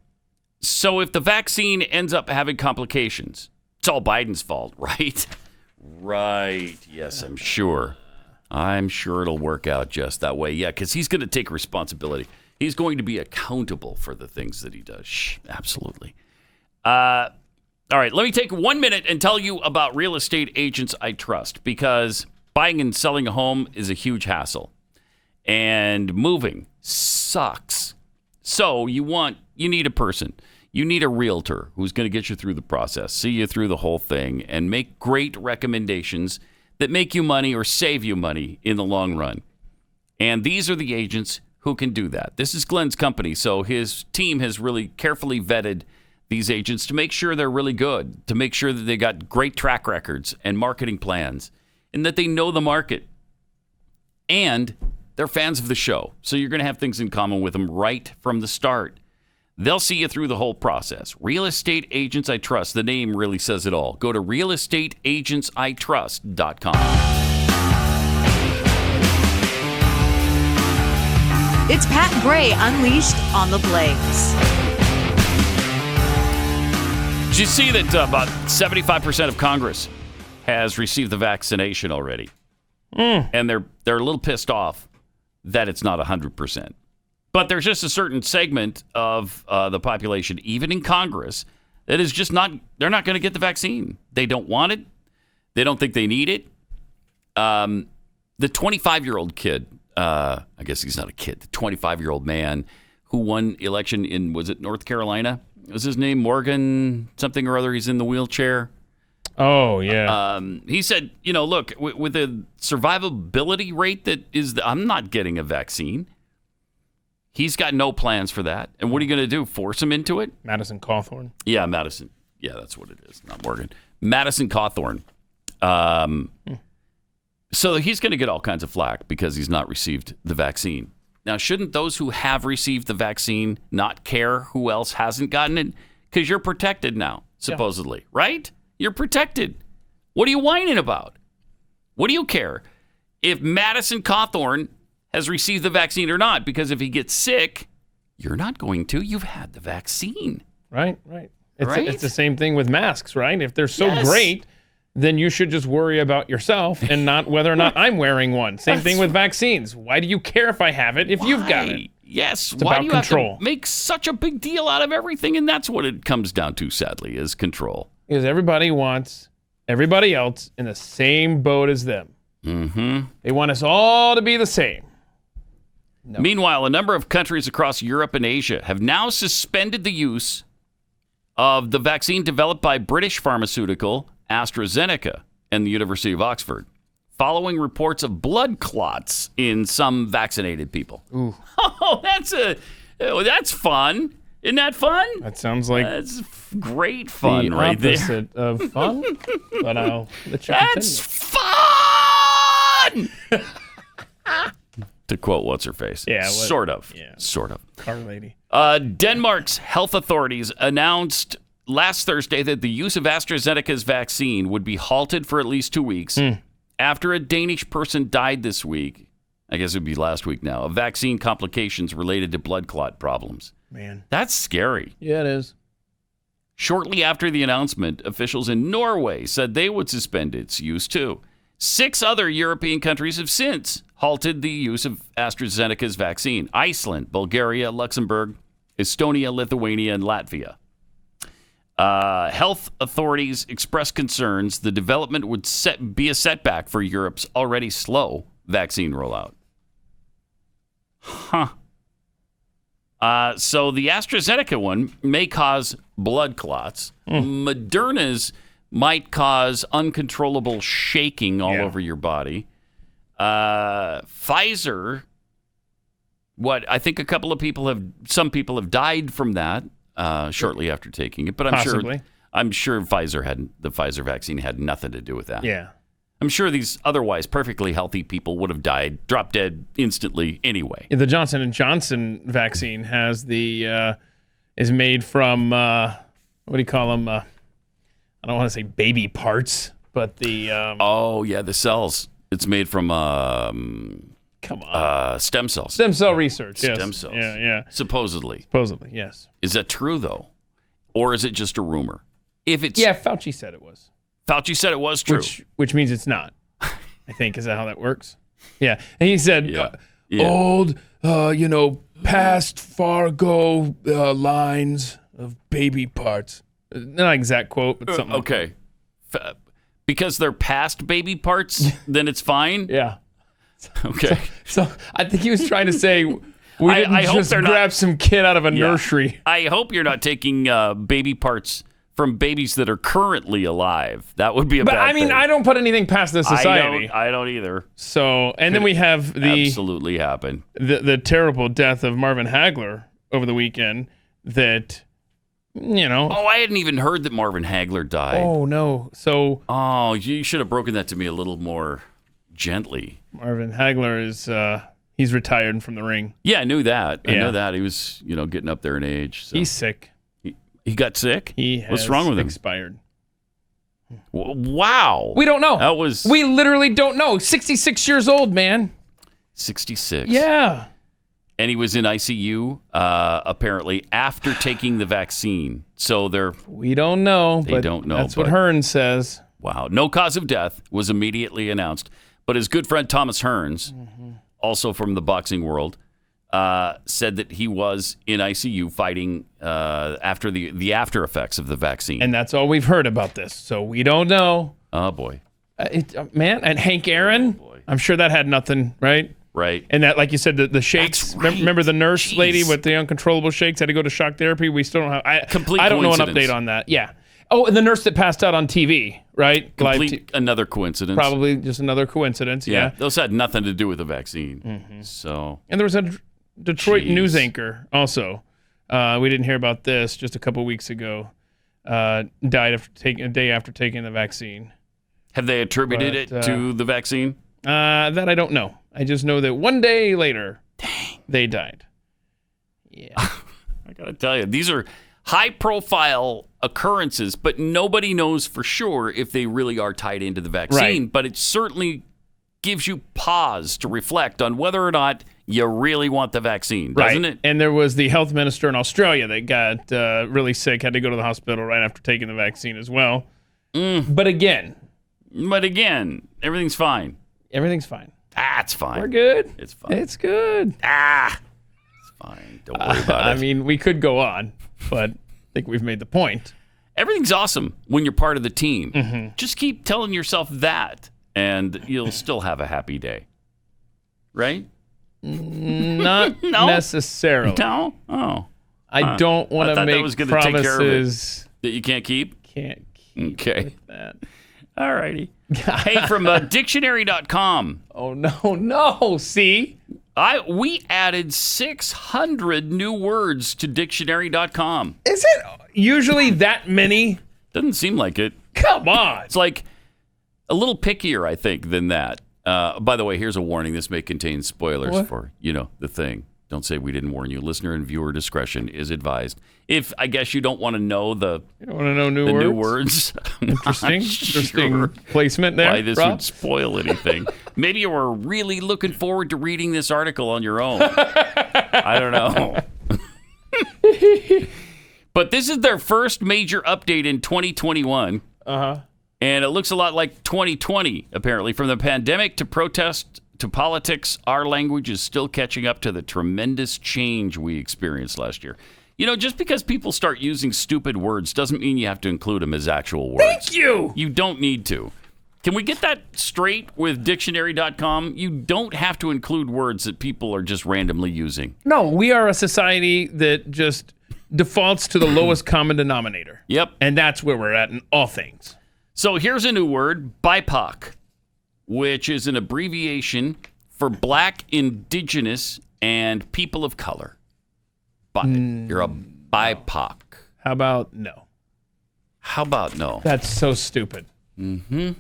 so if the vaccine ends up having complications, it's all Biden's fault, right? Right. Yes, I'm sure. I'm sure it'll work out just that way. Yeah, because he's going to take responsibility. He's going to be accountable for the things that he does. Absolutely. All right, let me take 1 minute and tell you about real estate agents I trust, because buying and selling a home is a huge hassle, and moving sucks. So you need a person. You need a realtor who's going to get you through the process, see you through the whole thing, and make great recommendations that make you money or save you money in the long run. And these are the agents who can do that. This is Glenn's company, so his team has really carefully vetted these agents to make sure they're really good, to make sure that they got great track records and marketing plans, and that they know the market. And they're fans of the show. So you're going to have things in common with them right from the start. They'll see you through the whole process. Real Estate Agents I Trust. The name really says it all. Go to realestateagentsitrust.com. It's Pat Gray Unleashed on the Blaze. Did you see that about 75% of Congress has received the vaccination already? And they're a little pissed off that it's not 100%. But there's just a certain segment of the population, even in Congress, that is just not, they're not going to get the vaccine. They don't want it. They don't think they need it. The 25-year-old kid, I guess he's not a kid, the 25-year-old man who won election in, was it North Carolina? Was his name Morgan something or other? He's in the wheelchair. Oh, yeah. He said, you know, look, with the survivability rate that is, I'm not getting a vaccine. He's got no plans for that. And what are you going to do? Force him into it? Madison Cawthorn. Yeah, Madison. Yeah, that's what it is. Not Morgan. Madison Cawthorn. So he's going to get all kinds of flack because he's not received the vaccine. Now, shouldn't those who have received the vaccine not care who else hasn't gotten it? Because you're protected now, supposedly, right? You're protected. What are you whining about? What do you care if Madison Cawthorn has received the vaccine or not? Because if he gets sick, you're not going to. You've had the vaccine. Right. It's the same thing with masks, right? If they're so great, then you should just worry about yourself and not whether or not I'm wearing one. Same thing with vaccines. Why do you care if I have it if you've got it? Yes. It's Why about do you control. have to make such a big deal out of everything? And that's what it comes down to, sadly, is control. Because everybody wants everybody else in the same boat as them. Mm-hmm. They want us all to be the same. No. Meanwhile, a number of countries across Europe and Asia have now suspended the use of the vaccine developed by British pharmaceutical AstraZeneca and the University of Oxford, following reports of blood clots in some vaccinated people. Ooh. Oh, that's fun. Isn't that fun? That sounds like that's great fun right there. Opposite of fun, but I'll let you That's fun! To quote what's-her-face. Yeah. Sort of. Yeah. Sort of. Car lady. Denmark's health authorities announced last Thursday that the use of AstraZeneca's vaccine would be halted for at least 2 weeks after a Danish person died this week. I guess it would be last week now, of vaccine complications related to blood clot problems. Man. That's scary. Yeah, it is. Shortly after the announcement, officials in Norway said they would suspend its use too. 6 other European countries have since halted the use of AstraZeneca's vaccine: Iceland, Bulgaria, Luxembourg, Estonia, Lithuania, and Latvia. Health authorities expressed concerns the development would be a setback for Europe's already slow vaccine rollout. So the AstraZeneca one may cause blood clots. Moderna's might cause uncontrollable shaking all over your body. Pfizer, I think some people have died from that shortly after taking it, but I'm sure the Pfizer vaccine had nothing to do with that. Yeah. I'm sure these otherwise perfectly healthy people would have died, dropped dead instantly anyway. The Johnson & Johnson vaccine has is made from, what do you call them? I don't want to say baby parts, but the... the cells. It's made from... come on. Stem cells. Stem cell research, yes. Stem cells. Yeah. Supposedly, yes. Is that true, though? Or is it just a rumor? If it's... Yeah, Fauci said it was. Fauci said it was true. Which means it's not, I think. Is that how that works? Yeah. And he said, old, past Fargo lines of baby parts. Not exact quote, but something. Okay. Because they're past baby parts, then it's fine? Yeah. Okay. So I think he was trying to say... We didn't just grab some kid out of a nursery. I hope you're not taking baby parts from babies that are currently alive. That would be a bad thing. But I mean, I don't put anything past the society. I don't either. So, and then we have absolutely happen. The terrible death of Marvin Hagler over the weekend that Oh, I hadn't even heard that Marvin Hagler died. Oh, no. So. Oh, you should have broken that to me a little more gently. Marvin Hagler is, he's retired from the ring. Yeah, I knew that. I know that. He was, getting up there in age. So. He's sick. He got sick? What's wrong with him? Expired. Wow. We don't know. That was. We literally don't know. 66 years old, man. 66. Yeah. And he was in ICU, apparently, after taking the vaccine. So we don't know. They don't know. That's what Hearns says. Wow. No cause of death was immediately announced. But his good friend Thomas Hearns, also from the boxing world, said that he was in ICU fighting after the after effects of the vaccine. And that's all we've heard about this. So we don't know. Oh, boy. Man, and Hank Aaron, I'm sure that had nothing, right? Right. And that, like you said, the shakes. Right. Remember the nurse lady with the uncontrollable shakes had to go to shock therapy? We still don't have. I don't know an update on that. Yeah. Oh, and the nurse that passed out on TV, right? Another coincidence. Probably just another coincidence. Yeah. Those had nothing to do with the vaccine. So. And there was a Detroit news anchor also. We didn't hear about this just a couple weeks ago. Died a day after taking the vaccine. Have they attributed it to the vaccine? That I don't know. I just know that one day later, they died. Yeah. I got to tell you, these are high-profile occurrences, but nobody knows for sure if they really are tied into the vaccine. Right. But it certainly gives you pause to reflect on whether or not you really want the vaccine, doesn't it? And there was the health minister in Australia that got really sick, had to go to the hospital right after taking the vaccine as well. But again, everything's fine. Everything's fine. It's fine. We're good. It's fine. It's good. It's fine. Don't worry about it. I mean, we could go on, but I think we've made the point. Everything's awesome when you're part of the team. Just keep telling yourself that, and you'll still have a happy day. Right? Not necessarily. No? Oh. I don't want to make promises that you can't keep. Can't keep with that. All righty. Hey, from dictionary.com. Oh, no. See? We added 600 new words to dictionary.com. Is it usually that many? Doesn't seem like it. Come on. It's like a little pickier, I think, than that. By the way, here's a warning. This may contain spoilers for, the thing. Don't say we didn't warn you. Listener and viewer discretion is advised. If I guess you don't want to know new words. Interesting placement there. Why this would spoil anything. Maybe you were really looking forward to reading this article on your own. I don't know. But this is their first major update in 2021. And it looks a lot like 2020, apparently. From the pandemic to protest to politics, our language is still catching up to the tremendous change we experienced last year. Just because people start using stupid words doesn't mean you have to include them as actual words. Thank you! You don't need to. Can we get that straight with dictionary.com? You don't have to include words that people are just randomly using. No, we are a society that just defaults to the lowest common denominator. Yep. And that's where we're at in all things. So here's a new word, BIPOC, which is an abbreviation for Black, Indigenous, and People of Color. You're a BIPOC. How about no? That's so stupid. And we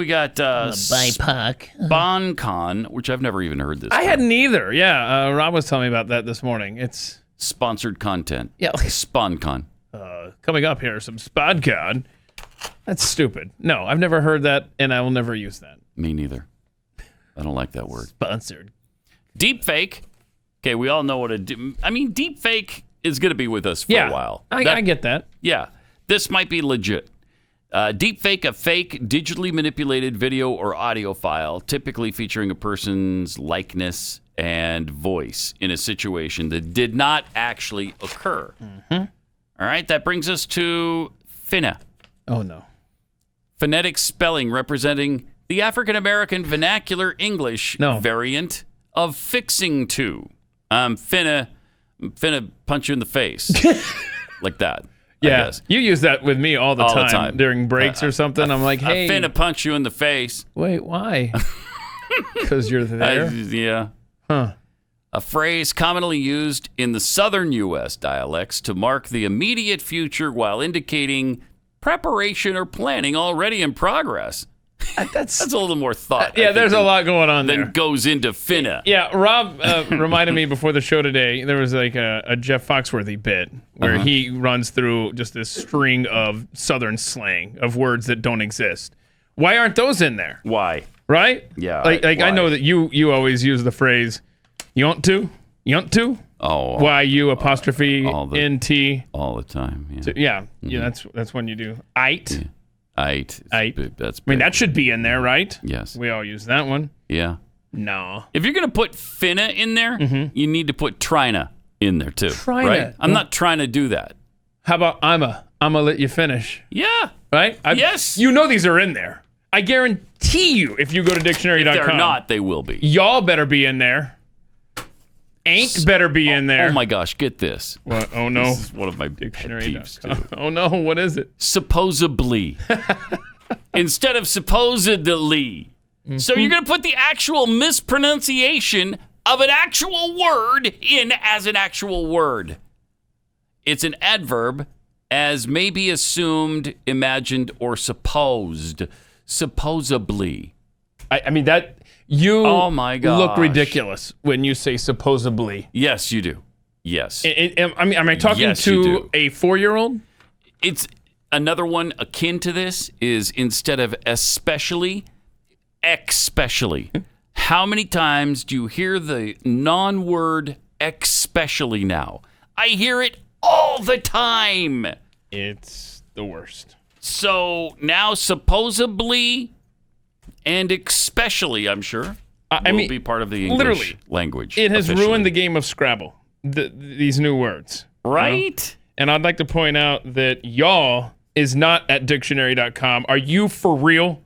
got BIPOC. SponCon, which I've never even heard this. I hadn't either. Yeah, Rob was telling me about that this morning. It's sponsored content. Yeah, SponCon. Coming up here, some SponCon. That's stupid. No, I've never heard that, and I will never use that. Me neither. I don't like that word. Sponsored. Deepfake. Okay, we all know what deepfake is going to be with us for a while. I get that. Yeah, this might be legit. Deepfake, a fake, digitally manipulated video or audio file, typically featuring a person's likeness and voice in a situation that did not actually occur. All right, that brings us to FINA. Oh, no. Phonetic spelling representing the African-American vernacular English variant of fixing to. I'm finna punch you in the face. Like that. Yeah, you use that with me all the time during breaks or something. I'm like, hey. I'm finna punch you in the face. Wait, why? Because you're there? Yeah. Huh. a phrase commonly used in the southern U.S. dialects to mark the immediate future while indicating preparation or planning already in progress. That's a little more thought. Yeah, there's a lot going on there. That goes into finna. Yeah, Rob reminded me before the show today, there was like a Jeff Foxworthy bit where he runs through just this string of southern slang of words that don't exist. Why aren't those in there? Why? Right? Yeah. Like I know that you always use the phrase, you want to? You want to? Oh. Y-U apostrophe N-T. All the time. Yeah. So, yeah, that's when you do. Ite. Yeah. Ite. That's big. I mean, that should be in there, right? Yes. We all use that one. Yeah. No. If you're going to put finna in there, you need to put trina in there too. Trina. Right? I'm not trying to do that. How about I'm gonna let you finish? Yeah. Right? Yes. You know these are in there. I guarantee you if you go to dictionary.com. If they're not, they will be. Y'all better be in there. Ain't better be in there. Oh my gosh, get this. What? Oh no. This is one of my peeves too. Oh no, what is it? Supposedly. Instead of supposedly. So you're going to put the actual mispronunciation of an actual word in as an actual word. It's an adverb as may be assumed, imagined, or supposed. Supposedly. I mean, that... You oh my gosh. Look ridiculous when you say supposedly. Yes, you do. Yes. I mean, am I talking to a 4-year-old? It's another one akin to this is instead of especially, especially. How many times do you hear the non-word especially now? I hear it all the time. It's the worst. So now supposedly and especially, I'm sure, will be part of the English language. It has ruined the game of Scrabble, these new words. Right? You know? And I'd like to point out that y'all is not at dictionary.com. Are you for real?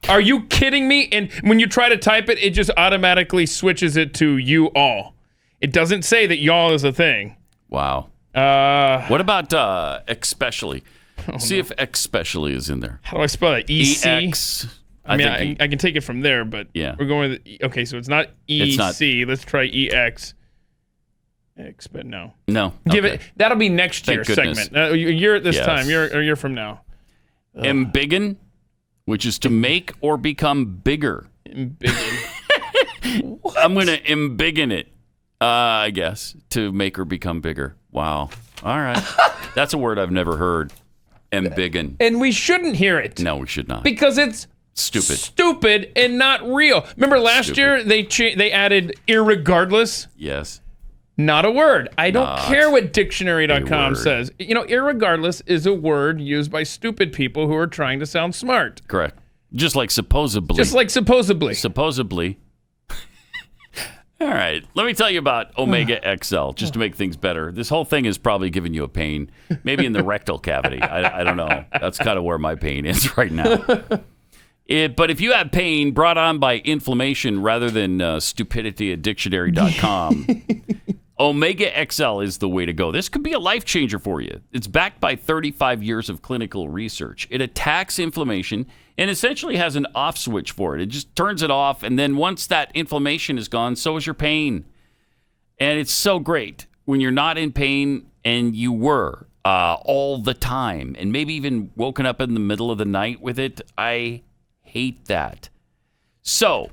Are you kidding me? And when you try to type it, it just automatically switches it to you all. It doesn't say that y'all is a thing. Wow. What about especially? See if especially is in there. How do I spell that? E-C? E-X. I mean, I can take it from there, but we're going with... Okay, so it's not E-C. Let's try E-X. X, but no. No. Give it. That'll be next year's segment. A year at this time. A year from now. Embiggen, which is to make or become bigger. Embiggen. I'm going to embiggen it, I guess, to make or become bigger. Wow. All right. That's a word I've never heard. Embiggen. And we shouldn't hear it. No, we should not. Because it's stupid and not real. Remember last year they added irregardless? Yes. Not a word. I don't care what dictionary.com says. You know, irregardless is a word used by stupid people who are trying to sound smart. Correct. Just like supposedly. Supposedly. All right. Let me tell you about Omega XL, just to make things better. This whole thing is probably giving you a pain, maybe in the rectal cavity. I don't know. That's kind of where my pain is right now. But if you have pain brought on by inflammation rather than stupidity at dictionary.com, Omega XL is the way to go. This could be a life changer for you. It's backed by 35 years of clinical research. It attacks inflammation and essentially has an off switch for it. It just turns it off, and then once that inflammation is gone, so is your pain. And it's so great when you're not in pain and you were all the time, and maybe even woken up in the middle of the night with it. I hate that. So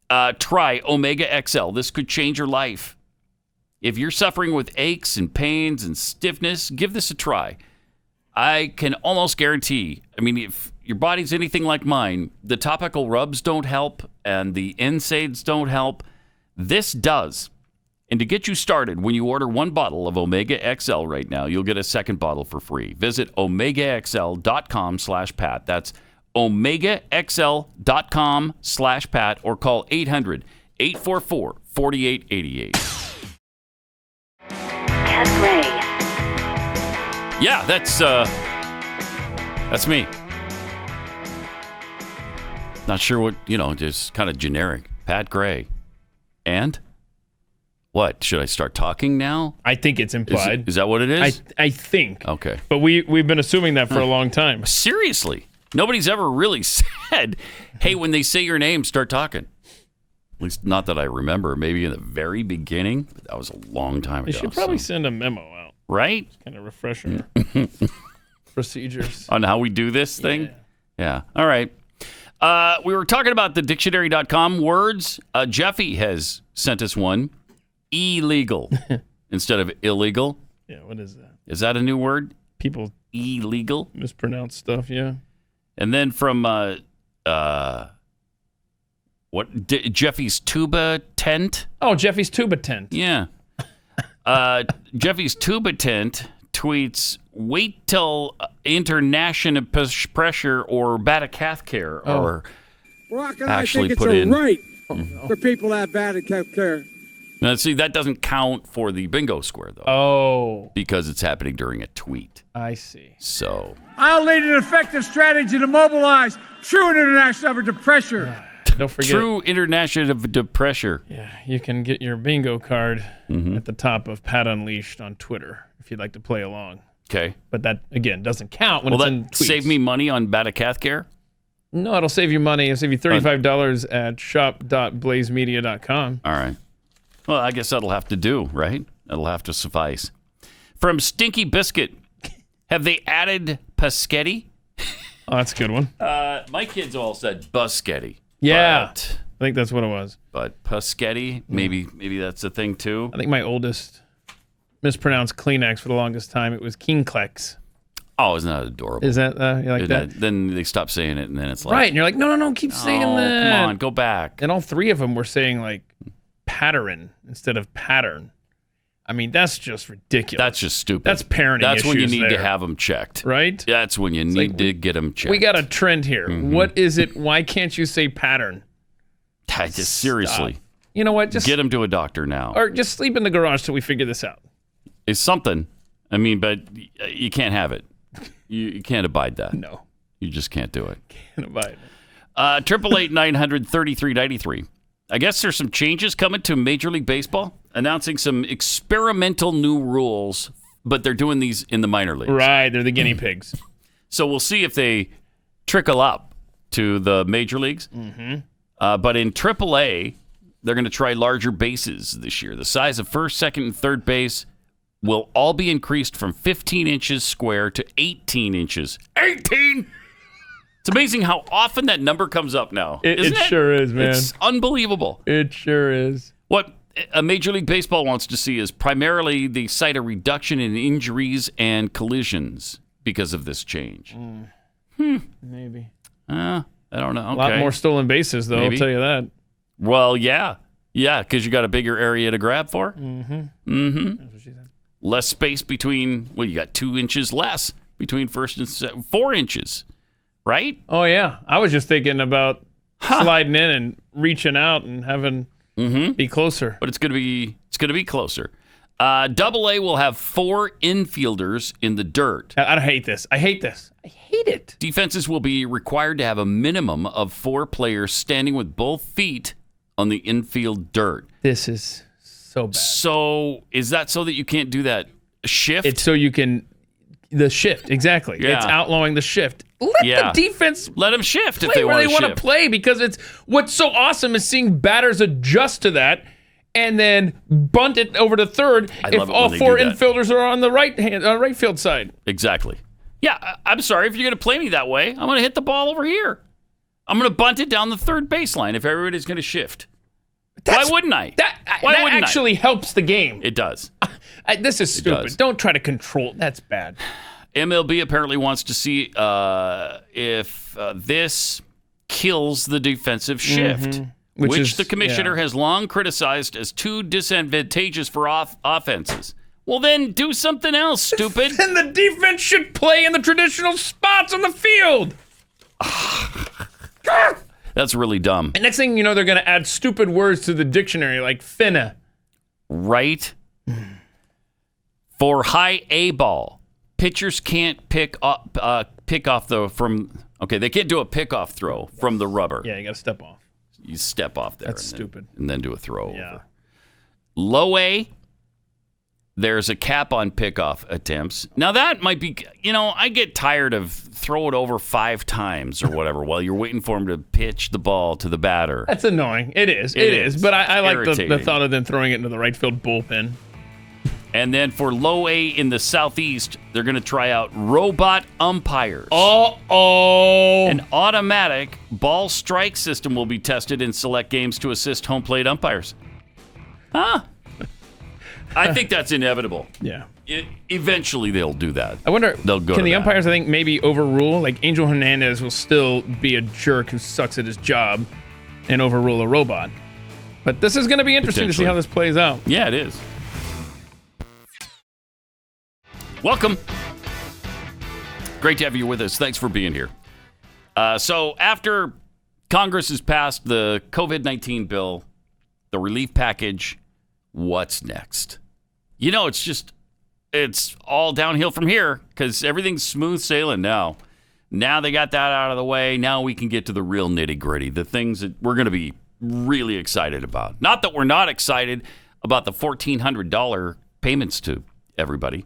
try Omega XL. This could change your life. If you're suffering with aches and pains and stiffness, give this a try. I can almost guarantee, I mean, if your body's anything like mine, the topical rubs don't help and the NSAIDs don't help. This does. And to get you started, when you order one bottle of Omega XL right now, you'll get a second bottle for free. Visit omegaxl.com/Pat. That's omegaxl.com/Pat or call 800-844-4888. Pat Gray. Yeah, that's me. Not sure what, just kind of generic. Pat Gray. And? What? Should I start talking now? I think it's implied. Is that what it is? I think. Okay. But we've been assuming that for a long time. Seriously. Nobody's ever really said, hey, when they say your name, start talking. least not that I remember. Maybe in the very beginning. But that was a long time ago. They should probably send a memo out. Right? Kind of refresher procedures. On how we do this thing? Yeah. All right. We were talking about the dictionary.com words. Jeffy has sent us one. Illegal instead of illegal. Yeah, what is that? Is that a new word? People illegal? Mispronounce stuff, yeah. And then from Jeffy's Tuba Tent? Oh, Jeffy's Tuba Tent. Yeah. Jeffy's Tuba Tent tweets, wait till international pressure or batacath care are actually I think put it's in. right for people to have batacath care. Now, see, that doesn't count for the bingo square, though. Oh. Because it's happening during a tweet. I see. So. I'll lead an effective strategy to mobilize true international effort to pressure. Don't forget. True international pressure. Yeah, you can get your bingo card at the top of Pat Unleashed on Twitter if you'd like to play along. Okay. But that, again, doesn't count when Will it's in that tweets. save me money on batacath care? No, it'll save you money. It'll save you $35 at shop.blazemedia.com. All right. Well, I guess that'll have to do, right? That'll have to suffice. From Stinky Biscuit, have they added Paschetti? Oh, that's a good one. My kids all said Buschetti. Yeah. I think that's what it was. But Paschetti, maybe that's a thing too. I think my oldest mispronounced Kleenex for the longest time. It was King-Klex. Oh, isn't that adorable? Is that you like that? Then they stop saying it, and then it's like... Right, and you're like, no, keep saying that. Come on, go back. And all three of them were saying like pattern instead of pattern. I mean, that's just ridiculous. That's just stupid. That's parenting That's when you issues need to there. have them checked. Right? That's when you need to get them checked. We got a trend here. What is it? Why can't you say pattern? Just seriously. You know what? Just get them to a doctor now. Or just sleep in the garage till we figure this out. It's something. I mean, but you can't have it. You can't abide that. No. You just can't do it. Can't abide it. 888-900-3393. I guess there's some changes coming to Major League Baseball, announcing some experimental new rules, but they're doing these in the minor leagues. Right, they're the guinea pigs. So we'll see if they trickle up to the major leagues. But in AAA, they're going to try larger bases this year. The size of first, second, and third base will all be increased from 15 inches square to 18 inches. 18! It's amazing how often that number comes up now. It sure is, man. It's unbelievable. It sure is. What a Major League Baseball wants to see is primarily the sight a reduction in injuries and collisions because of this change. Maybe. I don't know. A lot more stolen bases, though, Maybe. I'll tell you that. Well, yeah. Yeah, because you got a bigger area to grab for. That's what she said. Less space between, you got 2 inches less between first and 4 inches, right? Oh, yeah. I was just thinking about sliding in and reaching out and having be closer. But it's going to be closer. AA will have 4 infielders in the dirt. I hate this. I hate it. Defenses will be required to have a minimum of 4 players standing with both feet on the infield dirt. This is so bad. So is that so that you can't do that shift? It's so you can... The shift, exactly. Yeah. It's outlawing the shift. Let the defense let them shift play if they where want they to want to play, because it's what's so awesome is seeing batters adjust to that and then bunt it over to third if all 4 infielders are on the right field side. Exactly. Yeah, I'm sorry if you're going to play me that way. I'm going to hit the ball over here. I'm going to bunt it down the third baseline if everybody's going to shift. Why wouldn't I? That actually helps the game. It does. This is stupid. Don't try to control. That's bad. MLB apparently wants to see if this kills the defensive shift, which the commissioner has long criticized as too disadvantageous for offenses. Well, then do something else, stupid. Then the defense should play in the traditional spots on the field. That's really dumb. And next thing you know, they're going to add stupid words to the dictionary like finna. Right? For high A ball, pitchers can't pick off they can't do a pickoff throw from the rubber. Yeah, you got to step off. You step off there. That's stupid. And then do a throw Yeah. over. Low A, There's a cap on pickoff attempts. Now, that might be, I get tired of throw it over 5 times or whatever while you're waiting for him to pitch the ball to the batter. That's annoying. It is. It is. But I like the thought of them throwing it into the right field bullpen. And then for low A in the Southeast, they're going to try out robot umpires. Uh-oh. An automatic ball strike system will be tested in select games to assist home plate umpires. Huh? I think that's inevitable. Yeah. Eventually, they'll do that. I wonder, they'll go can to the that. umpires, I think, maybe overrule? Like, Angel Hernandez will still be a jerk who sucks at his job and overrule a robot. But this is going to be interesting to see how this plays out. Yeah, it is. Welcome. Great to have you with us. Thanks for being here. So after Congress has passed the COVID-19 bill, the relief package, what's next? It's all downhill from here because everything's smooth sailing now. Now they got that out of the way. Now we can get to the real nitty-gritty, the things that we're going to be really excited about. Not that we're not excited about the $1,400 payments to everybody.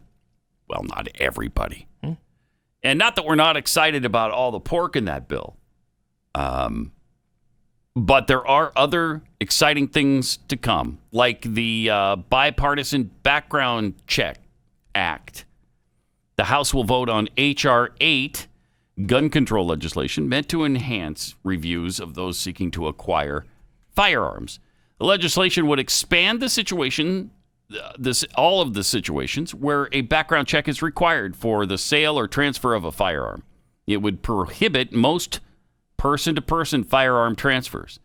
Well, not everybody. And not that we're not excited about all the pork in that bill. But there are other exciting things to come, like the Bipartisan Background Check Act. The House will vote on H.R. 8, gun control legislation meant to enhance reviews of those seeking to acquire firearms. The legislation would expand the situation, all of the situations where a background check is required for the sale or transfer of a firearm. It would prohibit most person-to-person firearm transfers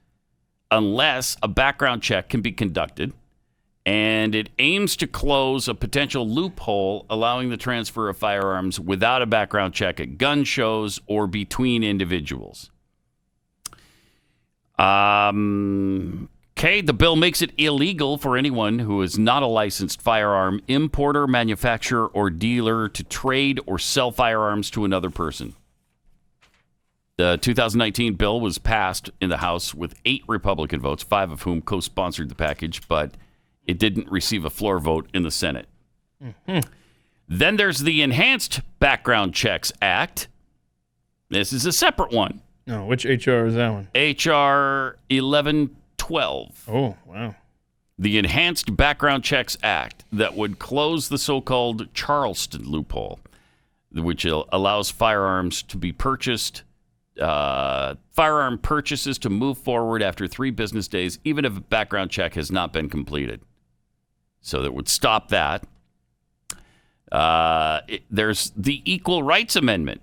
unless a background check can be conducted, and it aims to close a potential loophole allowing the transfer of firearms without a background check at gun shows or between individuals. Okay, the bill makes it illegal for anyone who is not a licensed firearm importer, manufacturer, or dealer to trade or sell firearms to another person. The 2019 bill was passed in the House with 8 Republican votes, 5 of whom co-sponsored the package, but it didn't receive a floor vote in the Senate. Mm-hmm. Then there's the Enhanced Background Checks Act. This is a separate one. Oh, which HR is that one? HR 1112. Oh, wow. The Enhanced Background Checks Act that would close the so-called Charleston loophole, which allows firearms to be purchased, firearm purchases to move forward after 3 business days, even if a background check has not been completed. So that would stop that. There's the Equal Rights Amendment.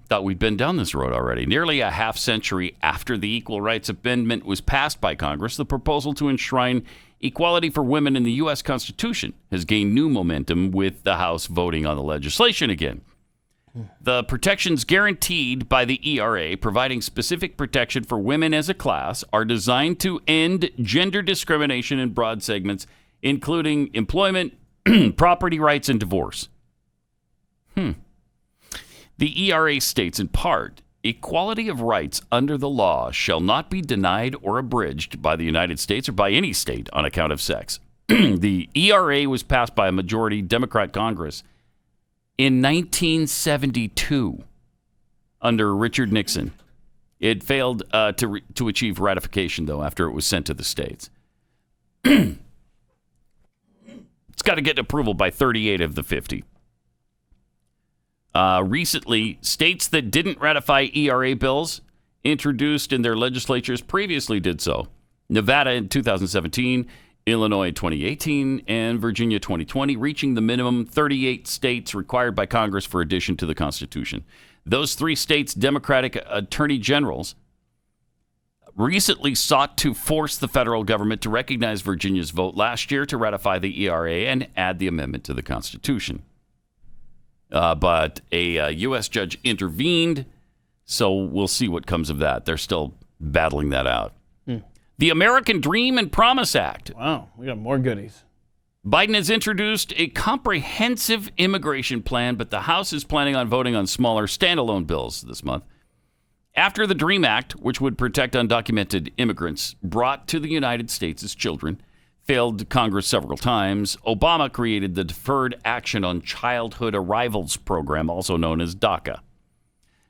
Thought we'd been down this road already. Nearly a half century after the Equal Rights Amendment was passed by Congress, the proposal to enshrine equality for women in the U.S. Constitution has gained new momentum with the House voting on the legislation again. The protections guaranteed by the ERA, providing specific protection for women as a class, are designed to end gender discrimination in broad segments, including employment, property rights, and divorce. The ERA states in part, equality of rights under the law shall not be denied or abridged by the United States or by any state on account of sex. The ERA was passed by a majority Democrat Congress in 1972 under Richard Nixon. It failed to achieve ratification, though, after it was sent to the states. It's got to get approval by 38 of the 50. Recently, states that didn't ratify ERA bills introduced in their legislatures previously did so. Nevada in 2017, Illinois 2018, and Virginia 2020, reaching the minimum 38 states required by Congress for addition to the Constitution. Those 3 states' Democratic attorney generals recently sought to force the federal government to recognize Virginia's vote last year to ratify the ERA and add the amendment to the Constitution. But a U.S. judge intervened, so we'll see what comes of that. They're still battling that out. The American Dream and Promise Act. Wow, we got more goodies. Biden has introduced a comprehensive immigration plan, but the House is planning on voting on smaller standalone bills this month. After the DREAM Act, which would protect undocumented immigrants brought to the United States as children, failed Congress several times. Obama created the Deferred Action on Childhood Arrivals program, also known as DACA.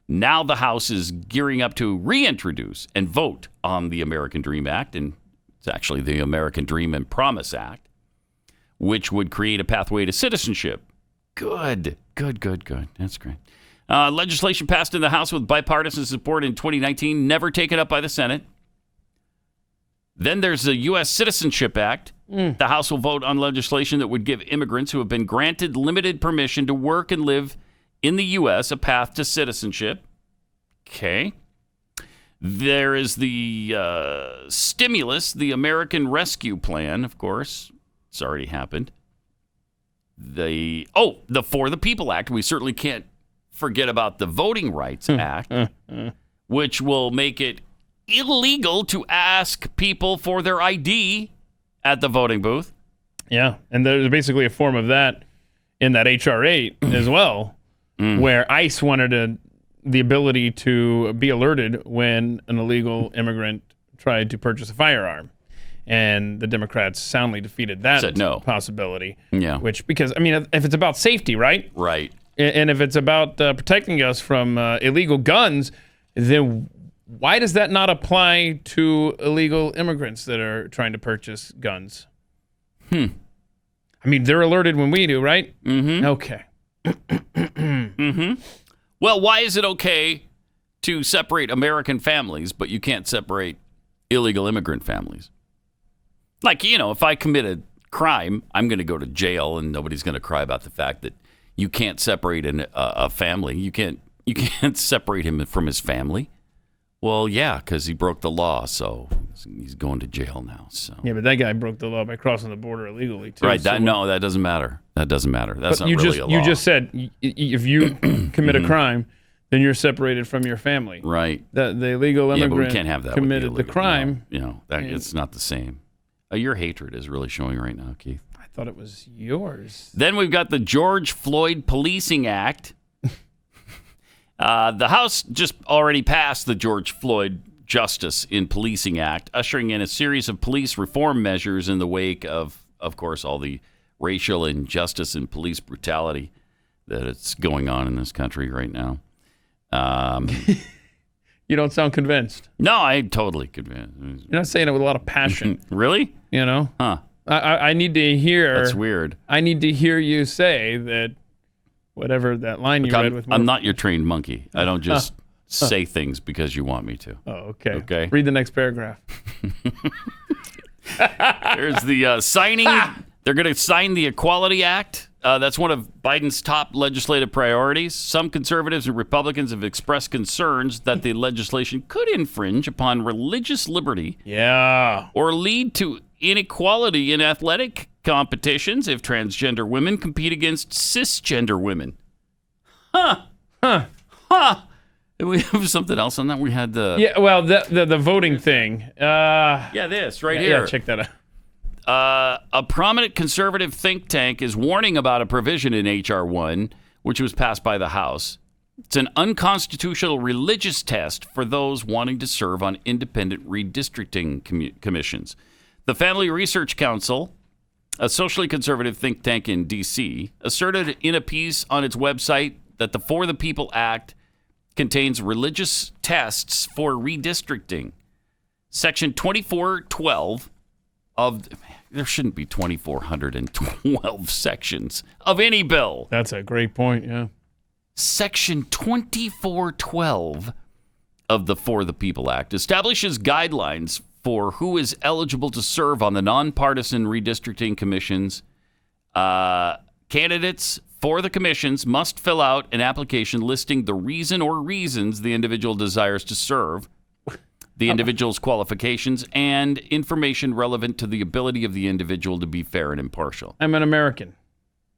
Now the House is gearing up to reintroduce and vote on the American Dream Act, and it's actually the American Dream and Promise Act, which would create a pathway to citizenship. Good. That's great. Legislation passed in the House with bipartisan support in 2019, never taken up by the Senate. Then there's the U.S. Citizenship Act. The House will vote on legislation that would give immigrants who have been granted limited permission to work and live in the U.S. a path to citizenship. Okay. There is the stimulus, the American Rescue Plan, of course. It's already happened. The For the People Act. We certainly can't forget about the Voting Rights Act, which will make it illegal to ask people for their ID at the voting booth. Yeah, and there's basically a form of that in that H.R. 8 as well, where ICE wanted the ability to be alerted when an illegal immigrant tried to purchase a firearm. And the Democrats soundly defeated that possibility. Yeah. Because, I mean, if it's about safety, right? Right. And if it's about protecting us from illegal guns, then why does that not apply to illegal immigrants that are trying to purchase guns? I mean, they're alerted when we do, right? Mm-hmm. Okay. Well, why is it okay to separate American families, but you can't separate illegal immigrant families? Like, if I commit a crime, I'm going to go to jail, and nobody's going to cry about the fact that you can't separate a family. You can't separate him from his family. Well, yeah, because he broke the law, so he's going to jail now. So yeah, but that guy broke the law by crossing the border illegally too. Right? That doesn't matter. That doesn't matter. That's not really a law. You just said if you commit a crime, then you're separated from your family. Right. The illegal immigrant but we can't have that committed the crime. It's not the same. Your hatred is really showing right now, Keith. I thought it was yours. Then we've got the George Floyd Policing Act. The House just already passed the George Floyd Justice in Policing Act, ushering in a series of police reform measures in the wake of course, all the racial injustice and police brutality that it's going on in this country right now. You don't sound convinced. No, I'm totally convinced. You're not saying it with a lot of passion. Really? Huh. I need to hear. That's weird. I need to hear you say that whatever that line you read with me. I'm not your trained monkey. I don't just say things because you want me to. Oh, okay. Okay. Read the next paragraph. There's the signing. They're going to sign the Equality Act. That's one of Biden's top legislative priorities. Some conservatives and Republicans have expressed concerns that the legislation could infringe upon religious liberty. Yeah. Or lead to inequality in athletic competitions if transgender women compete against cisgender women. Huh. Did we have something else on that? We had the... Yeah, well, the voting thing. This right here. Yeah, check that out. A prominent conservative think tank is warning about a provision in H.R. 1, which was passed by the House. It's an unconstitutional religious test for those wanting to serve on independent redistricting commissions. The Family Research Council, a socially conservative think tank in D.C., asserted in a piece on its website that the For the People Act contains religious tests for redistricting. Section 2412 of... There shouldn't be 2,412 sections of any bill. That's a great point, yeah. Section 2412 of the For the People Act establishes guidelines for who is eligible to serve on the nonpartisan redistricting commissions. Candidates for the commissions must fill out an application listing the reason or reasons the individual desires to serve, the individual's qualifications, and information relevant to the ability of the individual to be fair and impartial. I'm an American.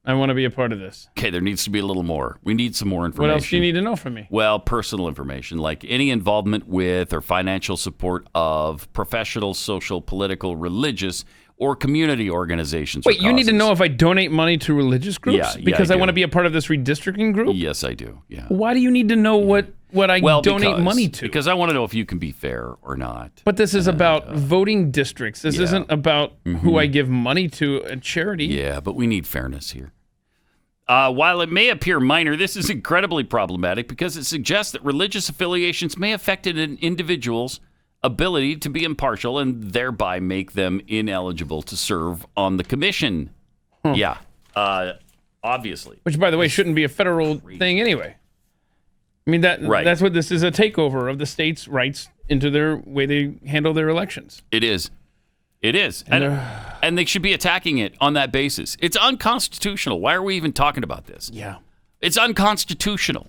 I want to be a part of this. Okay, there needs to be a little more. We need some more information. What else do you need to know from me? Well, personal information, like any involvement with or financial support of professional, social, political, religious, or community organizations. Wait, you need to know if I donate money to religious groups? Yeah, because I I do. want to be a part of this redistricting group? Yes, I do. Yeah. Why do you need to know what I donate money to? Because I want to know if you can be fair or not. But this is about voting districts. This isn't about who I give money to a charity. Yeah, but we need fairness here. While it may appear minor, this is incredibly problematic because it suggests that religious affiliations may affect an individual's ability to be impartial and thereby make them ineligible to serve on the commission. Yeah, obviously. Which, by the way, shouldn't be a federal thing anyway. I mean, that's what this is, a takeover of the states' rights into their way they handle their elections. It is. It is. And they should be attacking it on that basis. It's unconstitutional. Why are we even talking about this? Yeah. It's unconstitutional.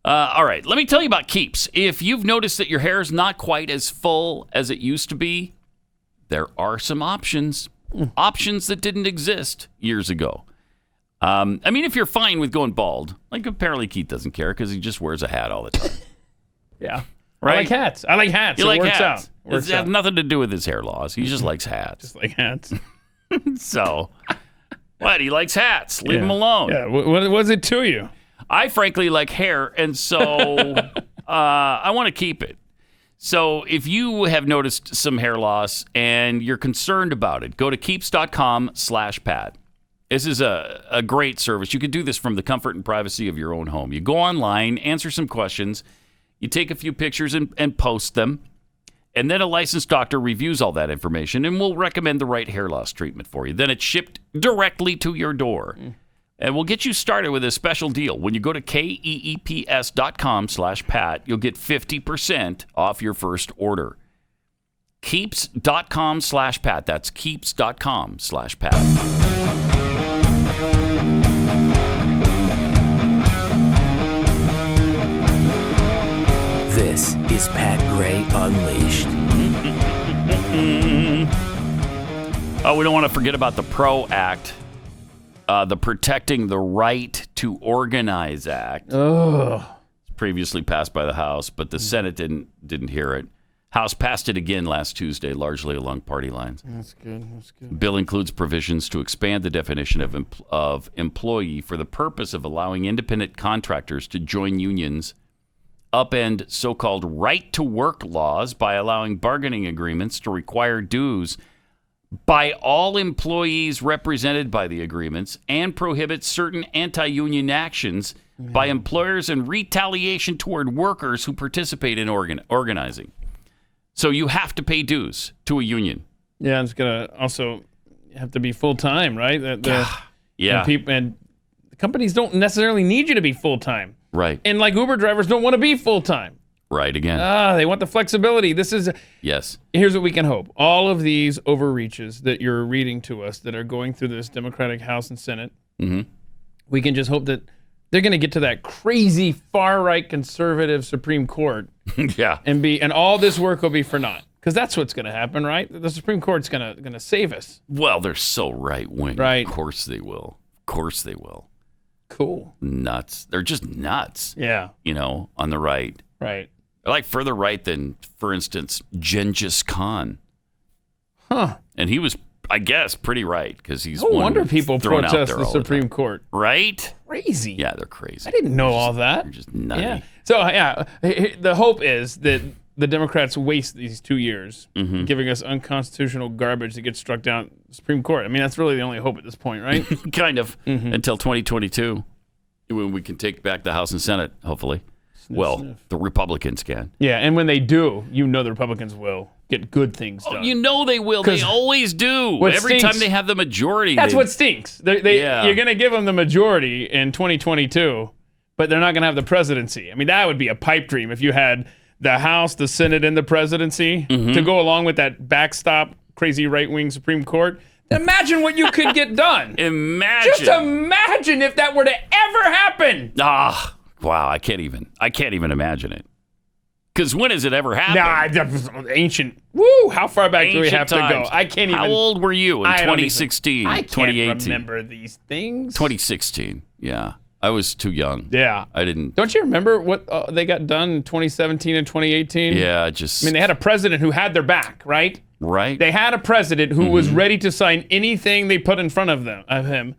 All right, let me tell you about Keeps. If you've noticed that your hair is not quite as full as it used to be, there are some options. Options that didn't exist years ago. I mean, if you're fine with going bald, like apparently Keith doesn't care because he just wears a hat all the time. Yeah. Right? I like hats. I like hats. You It like works hats. out. Works It has out. nothing to do with his hair loss. He just likes hats. Just like hats. So, what? He likes hats. Leave him Yeah. alone. Yeah. What was it to you? I frankly like hair, and so I want to keep it. So if you have noticed some hair loss and you're concerned about it, go to keeps.com/Pat. This is a great service. You can do this from the comfort and privacy of your own home. You go online, answer some questions, you take a few pictures and post them, and then a licensed doctor reviews all that information and will recommend the right hair loss treatment for you. Then it's shipped directly to your door. And we'll get you started with a special deal. When you go to keeps.com/Pat, you'll get 50% off your first order. Keeps.com/Pat. That's keeps.com/Pat. This is Pat Gray Unleashed. Oh, we don't want to forget about the PRO Act. The Protecting the Right to Organize Act. Previously passed by the House, but the Senate didn't hear it. House passed it again last Tuesday, largely along party lines. That's good. That's good. Bill includes provisions to expand the definition of employee for the purpose of allowing independent contractors to join unions, upend so-called right-to-work laws by allowing bargaining agreements to require dues by all employees represented by the agreements, and prohibit certain anti-union actions by employers and retaliation toward workers who participate in organizing. So you have to pay dues to a union. Yeah, it's gonna also have to be full time, right? Yeah. And the companies don't necessarily need you to be full time. Right. And like Uber drivers don't want to be full time. Right again. They want the flexibility. Yes. Here's what we can hope. All of these overreaches that you're reading to us that are going through this Democratic House and Senate, we can just hope that they're going to get to that crazy far-right conservative Supreme Court. Yeah. And all this work will be for naught. Because that's what's going to happen, right? The Supreme Court's going to save us. Well, they're so right-wing. Right. Of course they will. Of course they will. Cool. Nuts. They're just nuts. Yeah. You know, on the right. Right. They're like further right than, for instance, Genghis Khan. Huh. And he was, I guess, pretty right because he's No wonder people thrown out protest there the all Supreme time. Court. Right? Crazy. Yeah, they're crazy. I didn't know all that. They're just nutty. Yeah. So, yeah, the hope is that the Democrats waste these 2 years giving us unconstitutional garbage that gets struck down the Supreme Court. I mean, that's really the only hope at this point, right? Kind of. Until 2022, when we can take back the House and Senate, hopefully. Well, the Republicans can. Yeah, and when they do, you know the Republicans will get good things done. Oh, you know they will. They always do. Every time they have the majority. That's what stinks. Yeah. You're going to give them the majority in 2022, but they're not going to have the presidency. I mean, that would be a pipe dream if you had the House, the Senate, and the presidency to go along with that backstop crazy right-wing Supreme Court. Imagine what you could get done. Just imagine if that were to ever happen. Wow, I can't even imagine it. Because when has it ever happened? Nah, ancient. Woo, how far back do we have to times. go? I can't even. How old were you in 2016, I can't 2018? remember these things. 2016, yeah. I was too young. Yeah. I didn't. Don't you remember what they got done in 2017 and 2018? Yeah, I mean, they had a president who had their back, right? Right. They had a president who was ready to sign anything they put in front of him.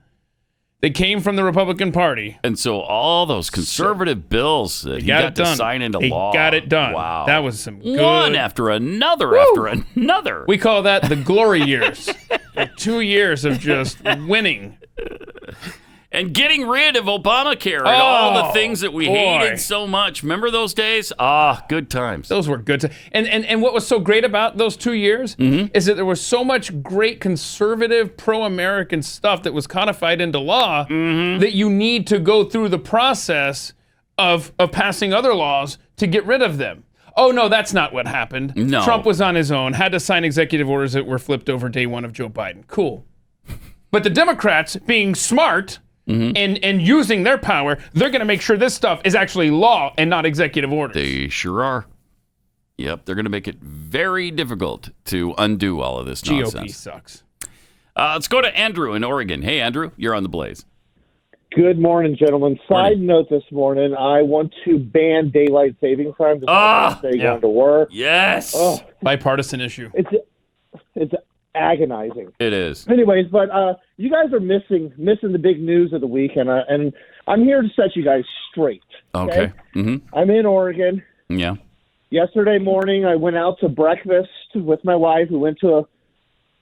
They came from the Republican Party. And so all those conservative bills that he got to sign into law. He got it done. Wow. That was some good. One after another after another. We call that the glory years. 2 years of just winning. And getting rid of Obamacare and all the things that we hated so much. Remember those days? Good times. Those were good times. And what was so great about those 2 years is that there was so much great conservative, pro-American stuff that was codified into law that you need to go through the process of passing other laws to get rid of them. Oh, no, that's not what happened. No. Trump was on his own, had to sign executive orders that were flipped over day one of Joe Biden. Cool. But the Democrats, being smart... And using their power, they're going to make sure this stuff is actually law and not executive orders. They sure are. Yep, they're going to make it very difficult to undo all of this nonsense. GOP sucks. Let's go to Andrew in Oregon. Hey, Andrew, you're on the Blaze. Good morning, gentlemen. Side note this morning, I want to ban daylight saving time. Going to work. Yes. Bipartisan issue. It's agonizing. It is. Anyways, but you guys are missing the big news of the week, and I'm here to set you guys straight. Okay. I'm in Oregon. Yeah. Yesterday morning, I went out to breakfast with my wife. We went to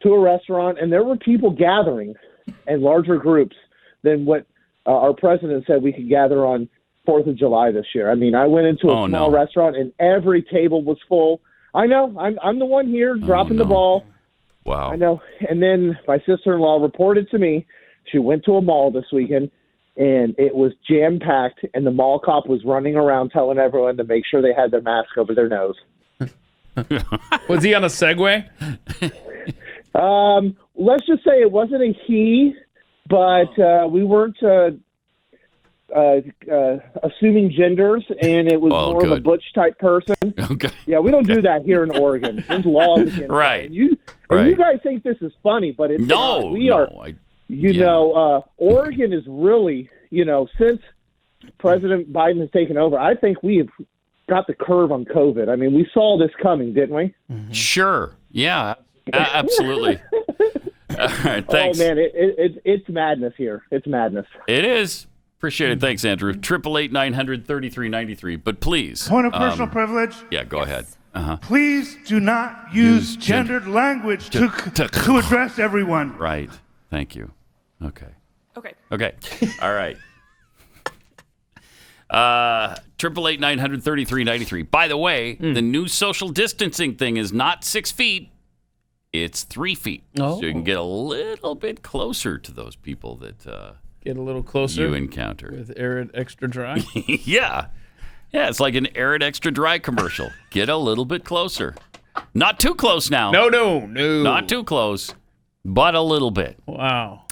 a restaurant, and there were people gathering in larger groups than what our president said we could gather on 4th of July this year. I mean, I went into a small restaurant, and every table was full. I know. I'm the one here dropping the ball. Wow. I know. And then my sister-in-law reported to me she went to a mall this weekend, and it was jam-packed, and the mall cop was running around telling everyone to make sure they had their mask over their nose. Was he on a Segway? Let's just say it wasn't a he, but we weren't assuming genders, and it was more of a butch-type person. Okay. Yeah, we don't do that here in Oregon. There's laws against that. Right. And you guys think this is funny, but it's not. We are. Oregon is really, since President Biden has taken over, I think we have got the curve on COVID. I mean, we saw this coming, didn't we? Sure. Yeah, absolutely. All right, thanks. Oh, man, it's madness here. It's madness. It is. Appreciate it. Thanks, Andrew. 888-900-3393. But please. Point of personal privilege. Yeah, go ahead. Please do not use gendered language to address everyone. Right. Thank you. Okay. Okay. All right. 888-900-3393. By the way, the new social distancing thing is not 6 feet. It's 3 feet. Oh. So you can get a little bit closer to those people that get a little closer you encounter. With Arid Extra Dry? Yeah. Yeah, it's like an Arid Extra Dry commercial. Get a little bit closer. Not too close now. No. Not too close, but a little bit. Wow.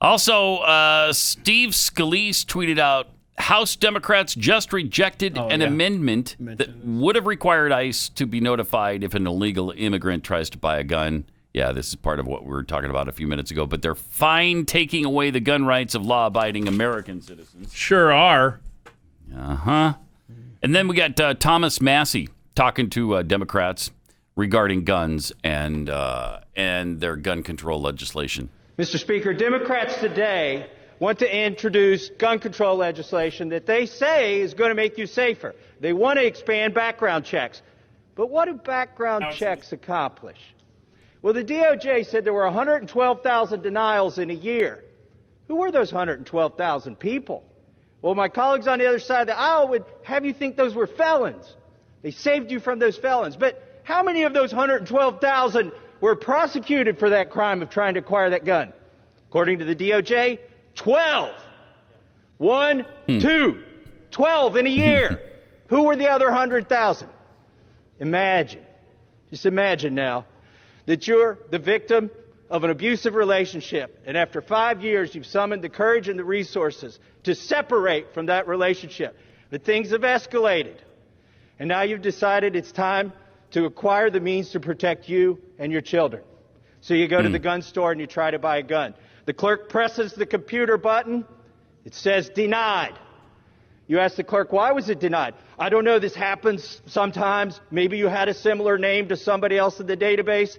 Also, Steve Scalise tweeted out, House Democrats just rejected an amendment that would have required ICE to be notified if an illegal immigrant tries to buy a gun. Yeah, this is part of what we were talking about a few minutes ago, but they're fine taking away the gun rights of law-abiding American citizens. Sure are. Uh-huh. And then we got Thomas Massey talking to Democrats regarding guns and their gun control legislation. Mr. Speaker, Democrats today want to introduce gun control legislation that they say is going to make you safer. They want to expand background checks. But what do background checks accomplish? Well, the DOJ said there were 112,000 denials in a year. Who were those 112,000 people? Well, my colleagues on the other side of the aisle would have you think those were felons. They saved you from those felons. But how many of those 112,000 were prosecuted for that crime of trying to acquire that gun? According to the DOJ, 12. 1, 2, 12 in a year. Who were the other 100,000? Imagine, just imagine now, that you're the victim of an abusive relationship, and after 5 years you've summoned the courage and the resources to separate from that relationship. But things have escalated, and now you've decided it's time to acquire the means to protect you and your children. So you go to the gun store and you try to buy a gun. The clerk presses the computer button. It says denied. You ask the clerk, why was it denied? I don't know, this happens sometimes. Maybe you had a similar name to somebody else in the database.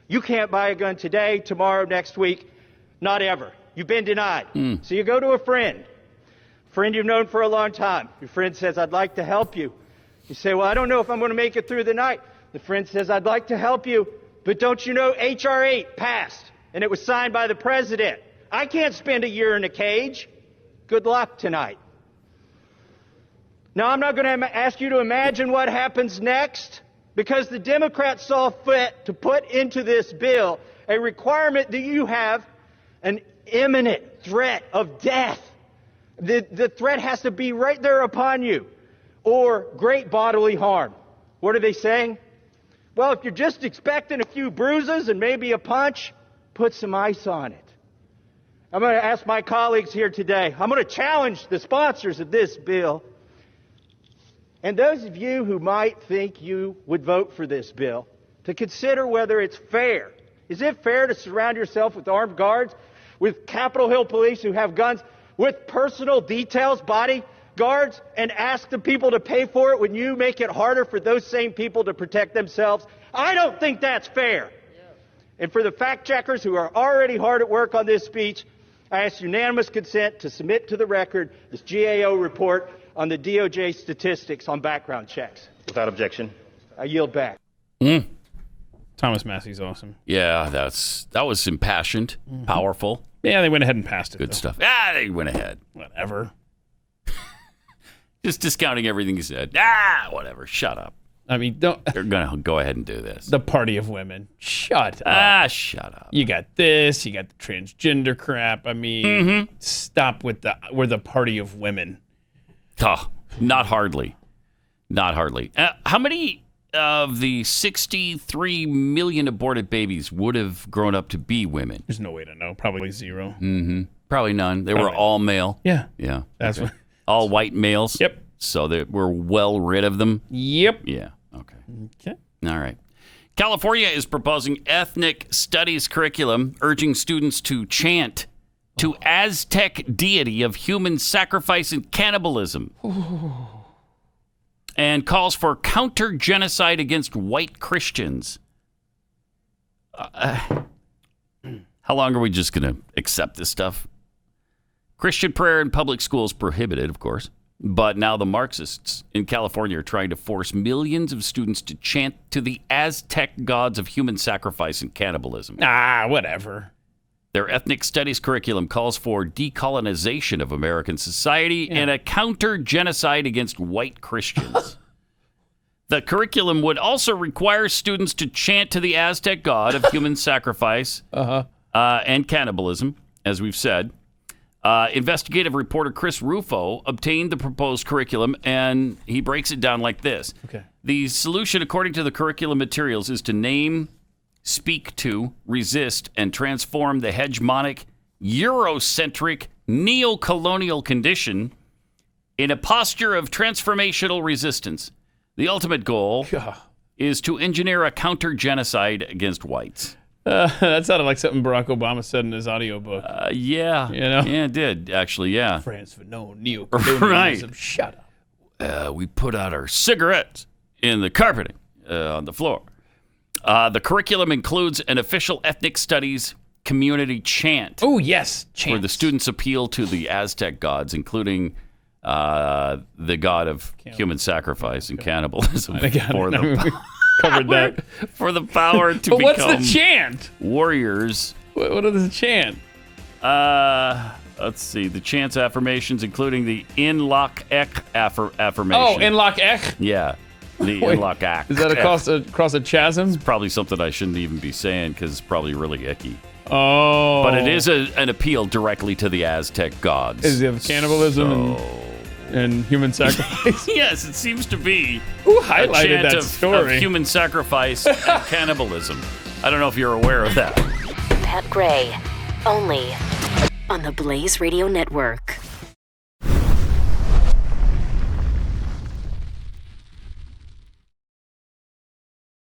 You can't buy a gun today, tomorrow, next week, not ever. You've been denied. So you go to a friend you've known for a long time. Your friend says, I'd like to help you. You say, well, I don't know if I'm going to make it through the night. The friend says, I'd like to help you, but don't you know H.R. 8 passed, and it was signed by the president. I can't spend a year in a cage. Good luck tonight. Now, I'm not going to ask you to imagine what happens next, because the Democrats saw fit to put into this bill a requirement that you have an imminent threat of death. The threat has to be right there upon you, or great bodily harm. What are they saying? Well, if you're just expecting a few bruises and maybe a punch, put some ice on it. I'm going to ask my colleagues here today. I'm going to challenge the sponsors of this bill. And those of you who might think you would vote for this bill, to consider whether it's fair. Is it fair to surround yourself with armed guards, with Capitol Hill police who have guns, with personal details, bodyguards, and ask the people to pay for it when you make it harder for those same people to protect themselves? I don't think that's fair. And for the fact checkers who are already hard at work on this speech, I ask unanimous consent to submit to the record this GAO report on the DOJ statistics on background checks. Without objection. I yield back. Thomas Massey's awesome. Yeah, that was impassioned, powerful. Yeah, they went ahead and passed it. Good stuff. Ah, they went ahead. Whatever. Just discounting everything he said. Whatever. Shut up. I mean, don't. They're going to go ahead and do this. The party of women. Shut up. Shut up. You got this. You got the transgender crap. I mean, stop with we're the party of women. Oh, not hardly. Not hardly. How many of the 63 million aborted babies would have grown up to be women? There's no way to know. Probably zero. Probably none. They were all male. Yeah. Yeah. That's what. All white males. Yep. So that we're well rid of them. Yep. Yeah. Okay. All right. California is proposing ethnic studies curriculum urging students to chant to Aztec deity of human sacrifice and cannibalism. And calls for counter-genocide against white Christians. How long are we just going to accept this stuff? Christian prayer in public schools prohibited, of course. But now the Marxists in California are trying to force millions of students to chant to the Aztec gods of human sacrifice and cannibalism. Whatever. Their ethnic studies curriculum calls for decolonization of American society and a counter-genocide against white Christians. The curriculum would also require students to chant to the Aztec god of human sacrifice and cannibalism, as we've said. Investigative reporter Chris Rufo obtained the proposed curriculum, and he breaks it down like this. Okay. The solution, according to the curriculum materials, is to name, speak to, resist, and transform the hegemonic, Eurocentric, neo-colonial condition in a posture of transformational resistance. The ultimate goal is to engineer a counter-genocide against whites. That sounded like something Barack Obama said in his audiobook. Yeah. You know? Yeah, it did, actually, yeah. France for no neo-colonialism. Right. Shut up. We put out our cigarettes in the carpeting on the floor. The curriculum includes an official ethnic studies community chant. Oh, yes, chant. Where the students appeal to the Aztec gods, including the god of human sacrifice and cannibalism for the power to become what's the chant? Warriors. What is the chant? Let's see. The chant's affirmations, including the In Lok Ek affirmation. Oh, In Lok Ek? Yeah. The In Lok Ek. Is that across a chasm? It's probably something I shouldn't even be saying because it's probably really icky. Oh. But it is an appeal directly to the Aztec gods. Is it cannibalism and human sacrifice? Yes, it seems to be. Who highlighted that of story? Of human sacrifice and cannibalism. I don't know if you're aware of that. Pat Gray, only on the Blaze Radio Network.